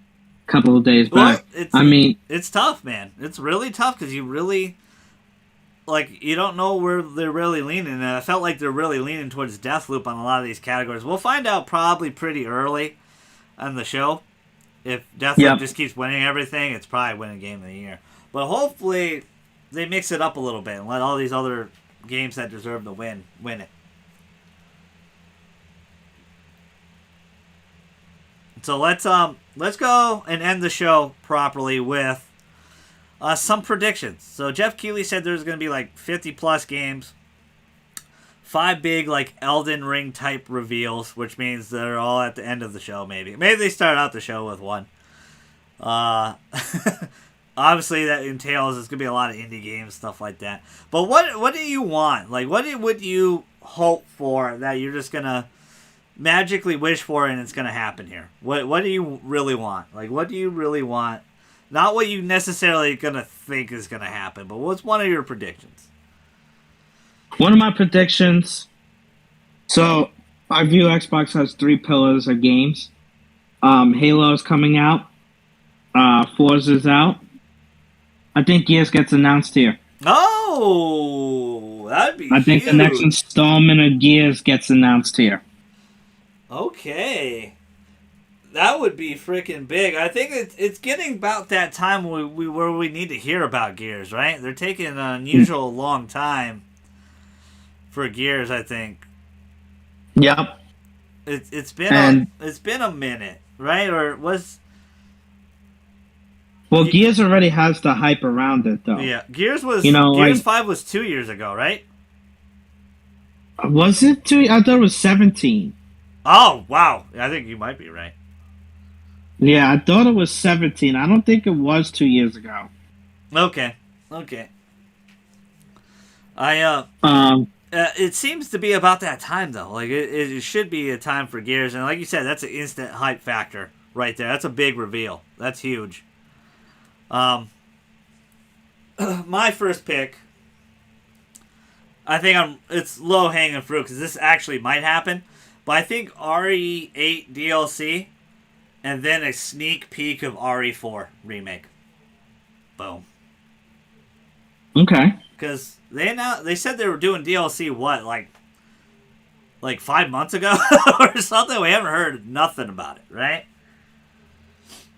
a couple of days back. It's tough, man. It's really tough because you really, like, you don't know where they're really leaning. And I felt like they're really leaning towards Deathloop on a lot of these categories. We'll find out probably pretty early on the show. If Deathloop just keeps winning everything, it's probably winning Game of the Year. But hopefully they mix it up a little bit and let all these other games that deserve to win it. So let's go and end the show properly with some predictions. So Jeff Keighley said there's going to be like 50 plus games, 5 big like Elden Ring type reveals, which means they're all at the end of the show. Maybe they start out the show with one. Obviously that entails it's going to be a lot of indie games, stuff like that. But what do you want? Like what would you hope for that you're just going to magically wish for and it's going to happen here? What do you really want? Like, what do you really want? Not what you necessarily going to think is going to happen, but what's one of your predictions? One of my predictions. So I view Xbox as 3 pillars of games. Halo's coming out. Forza's out. I think Gears gets announced here. Oh, that'd be I think huge. the next installment of Gears gets announced here. Okay. That would be freaking big. I think it's getting about that time where we need to hear about Gears, right? They're taking an unusual long time for Gears, I think. Yep. It's been a minute, right? Or was Gears already has the hype around it, though. Yeah, Gears 5 was 2 years ago, right? Was it 2? I thought it was 17. Oh, wow. I think you might be right. Yeah, I thought it was 17. I don't think it was 2 years ago. Okay. It seems to be about that time, though. Like, it should be a time for Gears. And like you said, that's an instant hype factor right there. That's a big reveal. That's huge. My first pick, I think it's low-hanging fruit because this actually might happen. But I think RE8 DLC and then a sneak peek of RE4 remake. Boom. Okay. Because they said they were doing DLC like 5 months ago or something. We haven't heard nothing about it, right?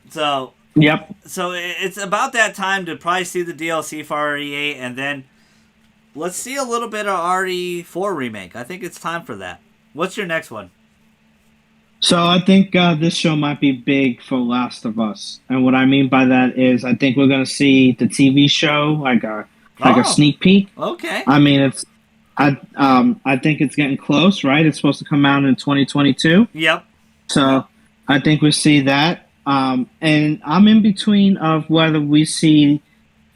So yep. So it's about that time to probably see the DLC for RE8 and then let's see a little bit of RE4 remake. I think it's time for that. What's your next one? So I think this show might be big for Last of Us, and what I mean by that is I think we're going to see the TV show like a sneak peek. Okay. I mean I think it's getting close, right? It's supposed to come out in 2022. Yep. So I think we see that, and I'm in between of whether we see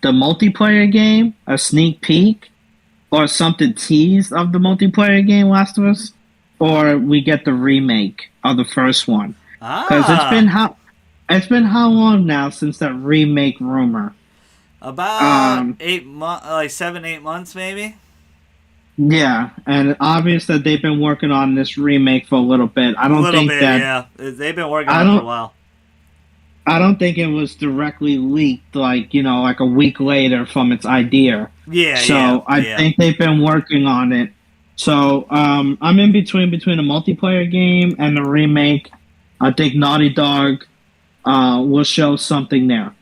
the multiplayer game, a sneak peek, or something teased of the multiplayer game Last of Us. Or we get the remake of the first one. Because it's been how long now since that remake rumor? About 8 months, like 7-8 months, maybe. Yeah, and obvious that they've been working on this remake for a little bit. Yeah, they've been working on it for a while. I don't think it was directly leaked, like a week later from its idea. Yeah. So I think they've been working on it. So I'm in between a multiplayer game and the remake. I think Naughty Dog will show something there.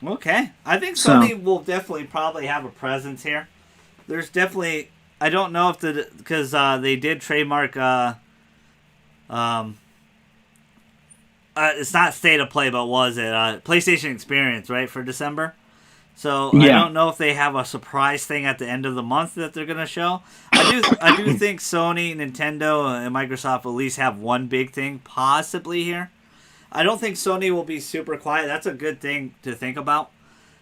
Okay. I think Sony will definitely probably have a presence here. there's definitely. I don't know if because they did trademark. It's not State of Play, but was it PlayStation Experience, right, for December? So I don't know if they have a surprise thing at the end of the month that they're gonna show. I do think Sony, Nintendo, and Microsoft will at least have one big thing possibly here. I don't think Sony will be super quiet. That's a good thing to think about.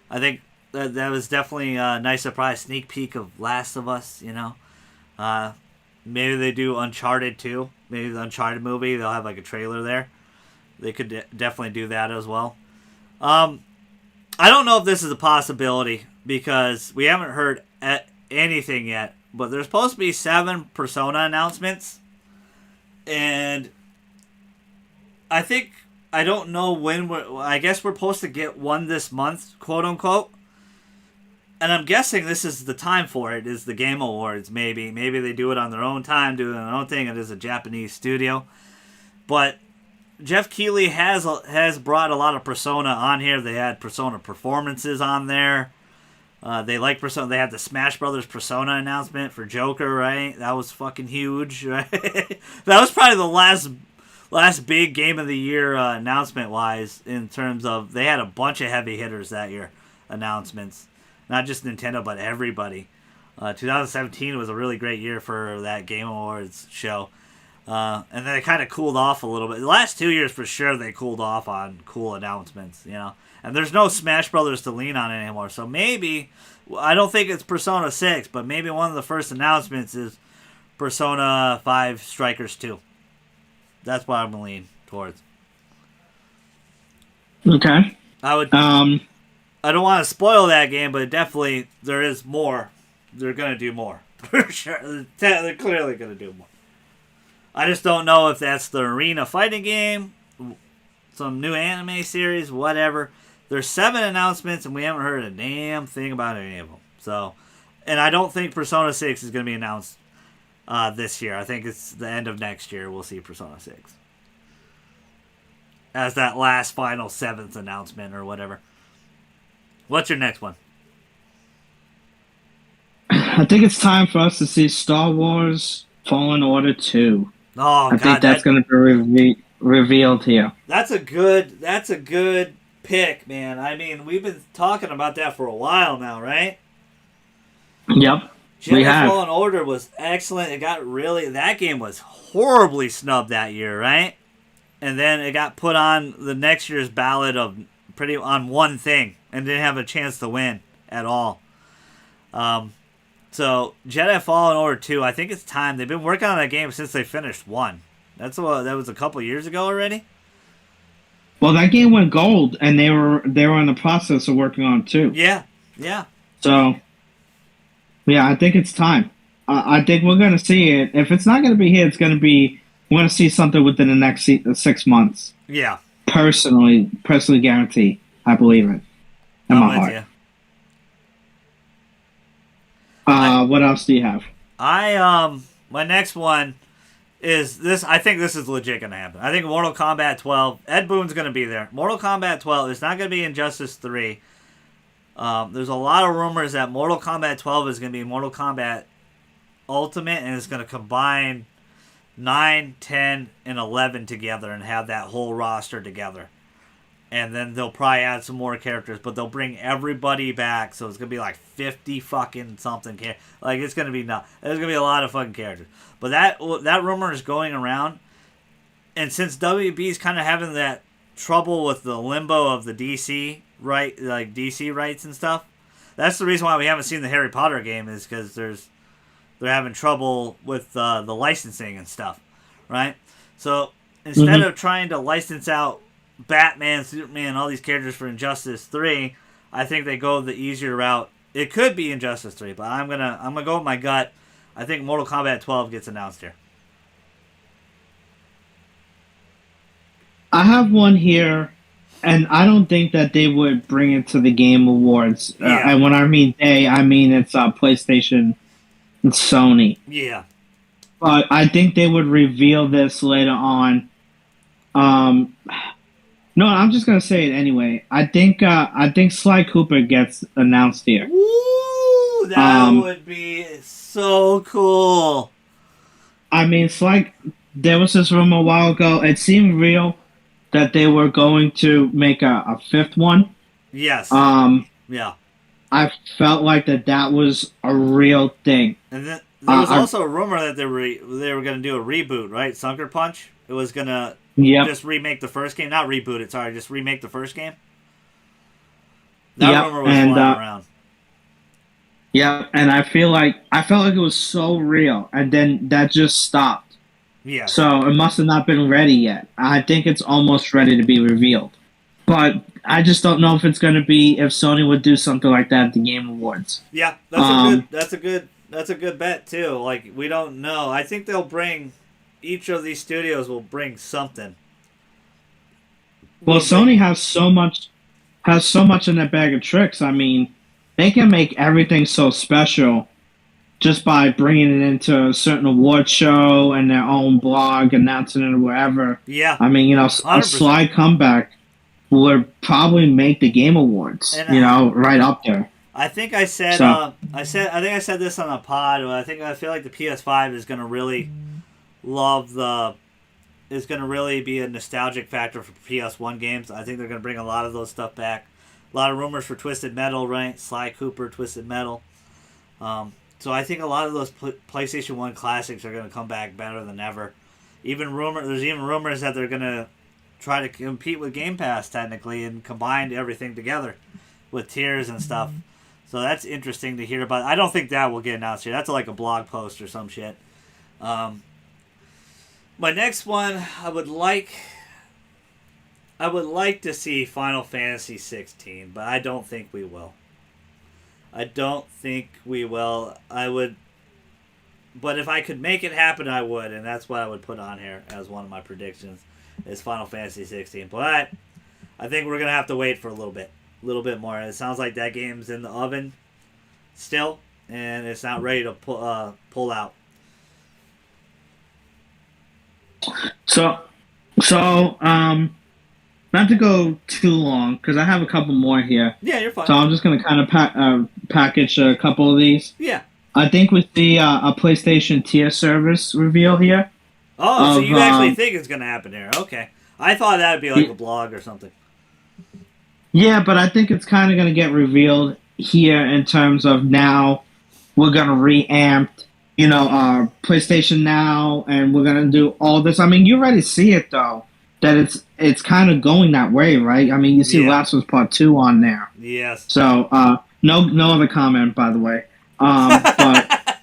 I think that was definitely a nice surprise, sneak peek of Last of Us. Maybe they do Uncharted too. Maybe the Uncharted movie, they'll have like a trailer there. They could definitely do that as well. I don't know if this is a possibility because we haven't heard anything yet, but there's supposed to be 7 Persona announcements. And I don't know when I guess we're supposed to get one this month, quote unquote. And I'm guessing this is the time for it, is the Game Awards, maybe. Maybe they do it on their own time, do their own thing. It is a Japanese studio. But Jeff Keighley has brought a lot of Persona on here. They had Persona performances on there. They like Persona. They had the Smash Brothers Persona announcement for Joker, right? That was fucking huge, right? That was probably the last big game of the year announcement wise, in terms of they had a bunch of heavy hitters that year announcements. Not just Nintendo, but everybody. 2017 was a really great year for that Game Awards show. And then it kind of cooled off a little bit. The last 2 years, for sure, they cooled off on cool announcements, And there's no Smash Brothers to lean on anymore. So maybe, I don't think it's Persona 6, but maybe one of the first announcements is Persona 5 Strikers 2. That's what I'm going to lean towards. Okay. I don't want to spoil that game, but definitely there is more. They're going to do more. For sure. They're clearly going to do more. I just don't know if that's the arena fighting game, some new anime series, whatever. There's 7 announcements, and we haven't heard a damn thing about any of them. So, and I don't think Persona 6 is going to be announced this year. I think it's the end of next year we'll see Persona 6. As that last final 7th announcement or whatever. What's your next one? I think it's time for us to see Star Wars Fallen Order 2. Oh, I think that's going to be revealed here. That's a good pick, man. I mean, we've been talking about that for a while now, right? Yep. Jedi Fallen Order was excellent. That game was horribly snubbed that year, right? And then it got put on the next year's ballot on one thing and didn't have a chance to win at all. So Jedi Fallen Order 2, I think it's time. They've been working on that game since they finished 1. That was a couple years ago already. Well, that game went gold, and they were in the process of working on 2. Yeah. So, yeah, I think it's time. I think we're going to see it. If it's not going to be here, we're going to see something within the next 6 months. Yeah. Personally guarantee. I believe it. In my heart. You. What else do you have? My next one is this. I think this is legit going to happen. I think Mortal Kombat 12. Ed Boon's going to be there. Mortal Kombat 12 is not going to be Injustice 3. There's a lot of rumors that Mortal Kombat 12 is going to be Mortal Kombat Ultimate, and it's going to combine 9, 10, and 11 together and have that whole roster together. And then they'll probably add some more characters, but they'll bring everybody back, so it's going to be like 50 fucking something. Like, it's going to be nuts. There's going to be a lot of fucking characters. But that rumor is going around, and since WB's kind of having that trouble with the limbo of the DC, right, like DC rights and stuff, that's the reason why we haven't seen the Harry Potter game, is because they're having trouble with the licensing and stuff, right? So instead of trying to license out Batman, Superman, all these characters for Injustice 3, I think they go the easier route. It could be Injustice 3, but I'm gonna go with my gut. I think Mortal Kombat 12 gets announced here. I have one here, and I don't think that they would bring it to the Game Awards. Yeah. And when I mean they, I mean it's PlayStation and Sony. Yeah. But I think they would reveal this later on. No, I'm just gonna say it anyway. I think Sly Cooper gets announced here. Woo! that would be so cool. I mean, it's like there was this rumor a while ago. It seemed real that they were going to make a fifth one. Yes. Yeah. I felt like that was a real thing. And then there was also a rumor that they were going to do a reboot, right? Sucker Punch. It was going to just remake the first game, not reboot it. Sorry, just remake the first game. That rumor was flying around. Yeah, and I felt like it was so real, and then that just stopped. Yeah. So it must have not been ready yet. I think it's almost ready to be revealed, but I just don't know if it's going to be if Sony would do something like that at the Game Awards. Yeah, that's a good bet too. Like, we don't know. I think they'll bring each of these studios will bring something. Well, Sony has so much in their bag of tricks. I mean, they can make everything so special just by bringing it into a certain award show and their own blog, announcing it or whatever. Yeah. I mean, 100%. A Sly comeback would probably make the Game Awards, and, right up there. I think I said, I said this on a pod. I feel like the PS5 is going to really is going to really be a nostalgic factor for PS1 games. I think they're going to bring a lot of those stuff back. A lot of rumors for Twisted Metal, right? Sly Cooper, Twisted Metal. So I think a lot of those PlayStation 1 classics are going to come back better than ever. There's even rumors that they're going to try to compete with Game Pass, technically, and combine everything together with tiers and stuff. So that's interesting to hear about. I don't think that will get announced here. That's like a blog post or some shit. My next one, I would like to see Final Fantasy 16, but I don't think we will. But if I could make it happen, I would, and that's what I would put on here as one of my predictions, is Final Fantasy 16. But I think we're gonna have to wait for a little bit more. It sounds like that game's in the oven still, and it's not ready to pull out. So, not to go too long, because I have a couple more here. Yeah, you're fine. So I'm just going to kind of package a couple of these. Yeah. I think with the a PlayStation tier service reveal here. Oh, so you actually think it's going to happen here. Okay. I thought that would be like a blog or something. Yeah, but I think it's kind of going to get revealed here in terms of now we're going to reamp, PlayStation Now, and we're going to do all this. I mean, you already see it, though, that it's kind of going that way, right? I mean, you see Last of Us Part 2 on there. Yes. So, no other comment, by the way. But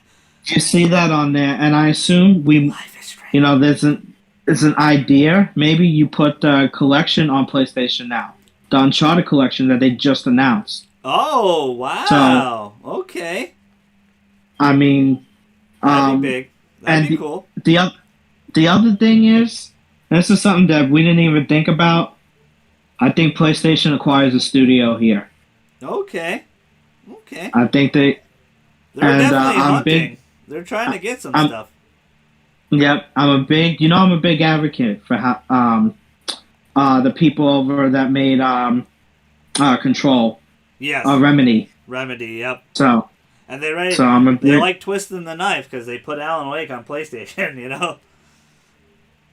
you see that on there, and I assume there's an idea. Maybe you put the collection on PlayStation Now, the Uncharted collection that they just announced. Oh, wow. So, okay. I mean, that'd be big. That'd be cool. The other thing is, this is something that we didn't even think about. I think PlayStation acquires a studio here. Okay. I think they're definitely hunting. They're trying to get some stuff. Yep, I'm a big advocate for the people over that made Control. Yes. Remedy. Remedy, yep. So. And they like twisting the knife because they put Alan Wake on PlayStation,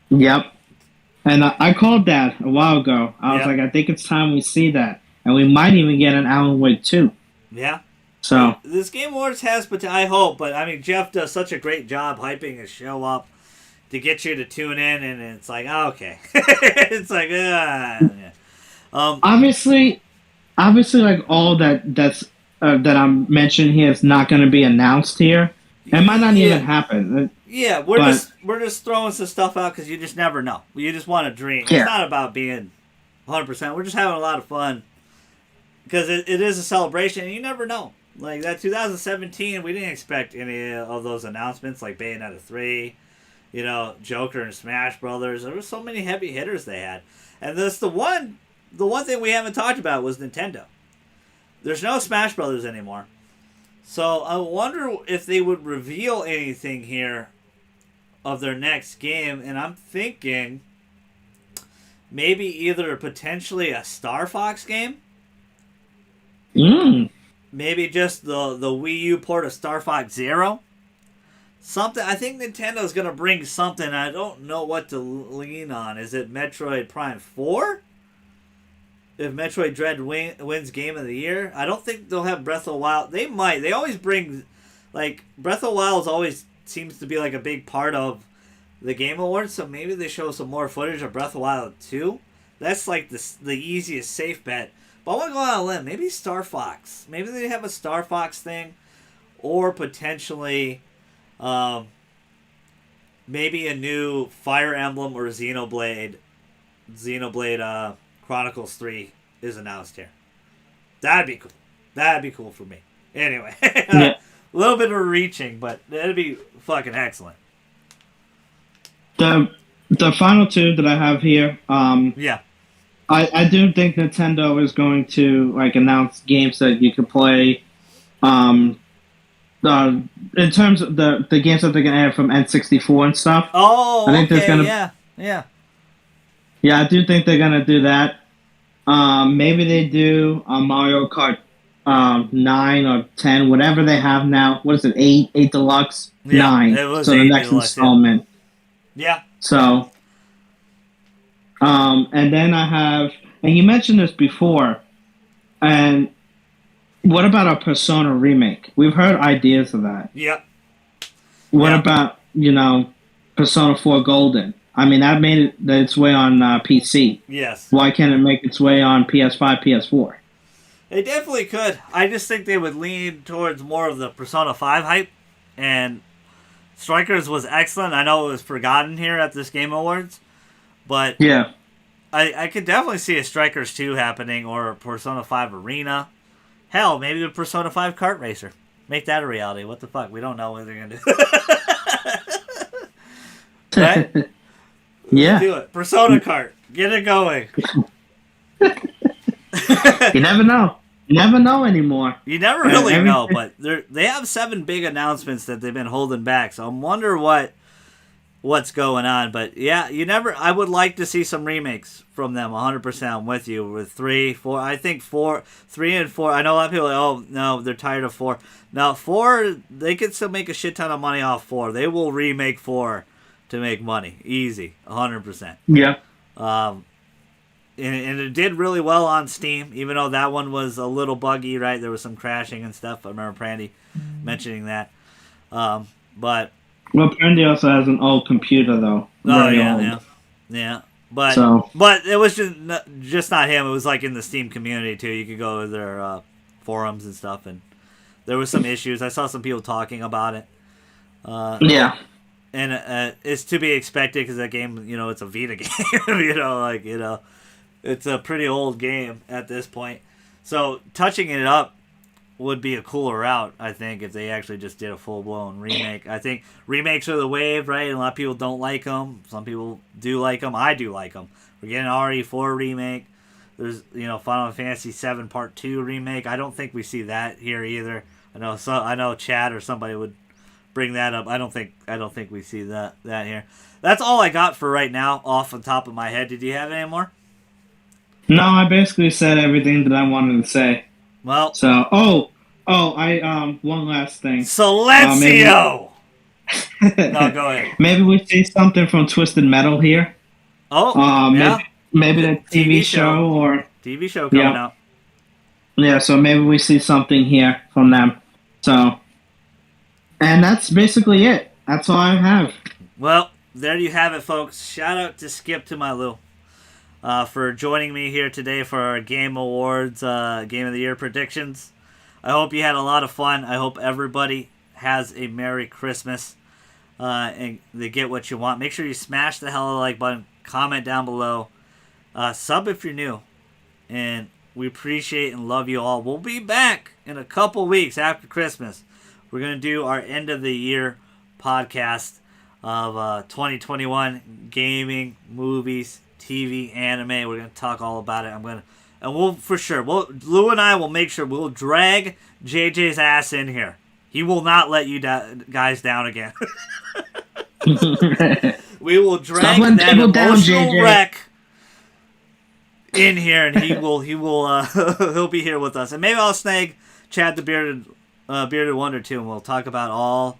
Yep. And I called that a while ago. I was like, I think it's time we see that. And we might even get an Alan Wake 2. Yeah. So. This Game Awards has, I hope, but I mean, Jeff does such a great job hyping his show up to get you to tune in, and it's like, oh, okay. It's like, yeah. Obviously, like all that I'm mentioning here is not going to be announced here. It might not even happen. Yeah, we're just throwing some stuff out because you just never know. You just want to dream. Yeah. It's not about being 100%. We're just having a lot of fun because it is a celebration, and you never know. Like that 2017, we didn't expect any of those announcements, like Bayonetta 3, Joker and Smash Brothers. There were so many heavy hitters they had, and this the one thing we haven't talked about was Nintendo. There's no Smash Brothers anymore. So I wonder if they would reveal anything here of their next game. And I'm thinking maybe either potentially a Star Fox game. maybe just the Wii U port of Star Fox Zero. Something. I think Nintendo's gonna bring something. I don't know what to lean on. Is it Metroid Prime 4? If Metroid Dread wins Game of the Year, I don't think they'll have Breath of the Wild. They might. They always bring, like, Breath of the Wild always seems to be like a big part of the Game Awards. So maybe they show some more footage of Breath of the Wild 2. That's like the easiest safe bet. But I want to go out on a limb. Maybe Star Fox. Maybe they have a Star Fox thing, or potentially. Maybe a new Fire Emblem or Xenoblade Chronicles 3 is announced here. That'd be cool. That'd be cool for me. Anyway, Yeah. a little bit of reaching, but that'd be fucking excellent. The final two that I have here, Yeah. I do think Nintendo is going to like announce games that you can play. In terms of the games that they're gonna add from N64 and stuff. Oh, I think there's gonna- yeah. Yeah, I do think they're gonna do that. Maybe they do Mario Kart 9 or 10, whatever they have now. What is it? 8 Deluxe, Yeah, 9. it was So the 8 next Deluxe, yeah. installment. Yeah. So, and then I have, and you mentioned this before, and what about a Persona remake? We've heard ideas of that. Yep. What Yeah. about, Persona 4 Golden? I mean, that made its way on PC. Yes. Why can't it make its way on PS5, PS4? They definitely could. I just think they would lean towards more of the Persona 5 hype. And Strikers was excellent. I know it was forgotten here at this Game Awards. But Yeah. I could definitely see a Strikers 2 happening, or a Persona 5 Arena. Hell, maybe a Persona 5 Kart Racer. Make that a reality. What the fuck? We don't know what they're going to do. Right? Yeah. Do it. Persona Kart. Get it going. You never know. You never know anymore. You never really Everything- know, but they have 7 big announcements that they've been holding back. So I wonder what's going on. But yeah, I would like to see some remakes from them. 100%. I'm with you with 3, 4. I think 3 and 4. I know a lot of people are like, oh no, they're tired of 4. Now 4, they could still make a shit ton of money off 4. They will remake 4 to make money, easy, 100%. Yeah. And it did really well on Steam, even though that one was a little buggy, right? There was some crashing and stuff. I remember Brandy mentioning that. But Well, Brandy also has an old computer, though. Very old. yeah. But So- but it was just not him. It was like in the Steam community too. You could go to their forums and stuff, and there was some issues. I saw some people talking about it. Yeah. And it's to be expected because that game, it's a Vita game. It's a pretty old game at this point. So touching it up would be a cooler route, I think, if they actually just did a full-blown remake. I think remakes are the wave, right? And a lot of people don't like them. Some people do like them. I do like them. We're getting an RE4 remake. There's, Final Fantasy VII Part 2 remake. I don't think we see that here either. I know Chad or somebody would bring that up. I don't think we see that here. That's all I got for right now off the top of my head. Did you have any more? No, I basically said everything that I wanted to say. Well, So, one last thing. Silencio! No, go ahead. Maybe we see something from Twisted Metal here. Oh, yeah. Maybe the TV TV show or TV show coming Yeah. out. yeah. So maybe we see something here from them. So, and that's basically it. That's all I have. Well, there you have it, folks. Shout out to Skip to my Lou for joining me here today for our Game Awards Game of the Year predictions. I hope you had a lot of fun. I hope everybody has a Merry Christmas and they get what you want. Make sure you smash the hell of the like button. Comment down below. Sub if you're new. And we appreciate and love you all. We'll be back in a couple weeks after Christmas. We're going to do our end of the year podcast of 2021 gaming, movies, TV, anime. We're going to talk all about it. Lou and I will make sure we'll drag JJ's ass in here. He will not let you guys down again. We will drag Someone that table down, emotional JJ. wreck in here, and he will he'll be here with us. And maybe I'll snag Chad the Bearded Wonder too, and we'll talk about all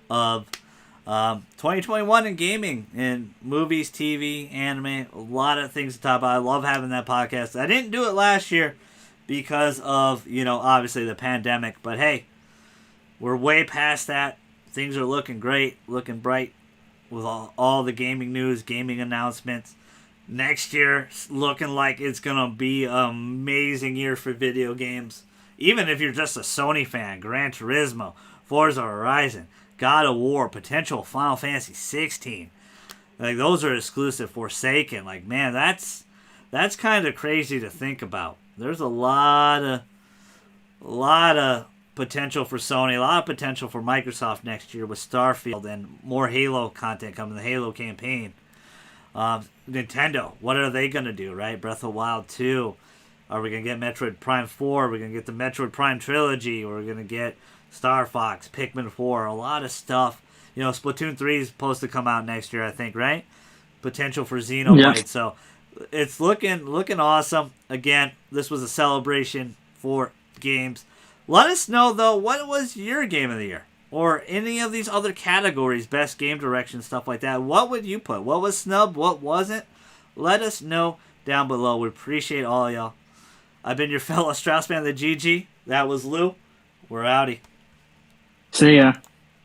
of 2021 in gaming, in movies, TV, anime, a lot of things to talk about. I love having that podcast. I didn't do it last year because of, obviously the pandemic, but hey, we're way past that. Things are looking great, looking bright with all the gaming news, gaming announcements. Next year, looking like it's going to be an amazing year for video games. Even if you're just a Sony fan, Gran Turismo, Forza Horizon, God of War, potential Final Fantasy 16. Like, those are exclusive. Forsaken. Like, man, that's kind of crazy to think about. There's a lot of potential for Sony, a lot of potential for Microsoft next year with Starfield and more Halo content coming, the Halo campaign. Nintendo, what are they going to do, right? Breath of the Wild 2. Are we going to get Metroid Prime 4? Are we going to get the Metroid Prime trilogy? Or are we going to get Star Fox, Pikmin 4? A lot of stuff. Splatoon 3 is supposed to come out next year, I think, right? Potential for Xenoblade. Yeah. So it's looking awesome. Again, this was a celebration for games. Let us know, though, what was your game of the year? Or any of these other categories, best game direction, stuff like that. What would you put? What was snubbed? What wasn't? Let us know down below. We appreciate all of y'all. I've been your fellow Strauss man, the GG. That was Lou. We're outie. See ya.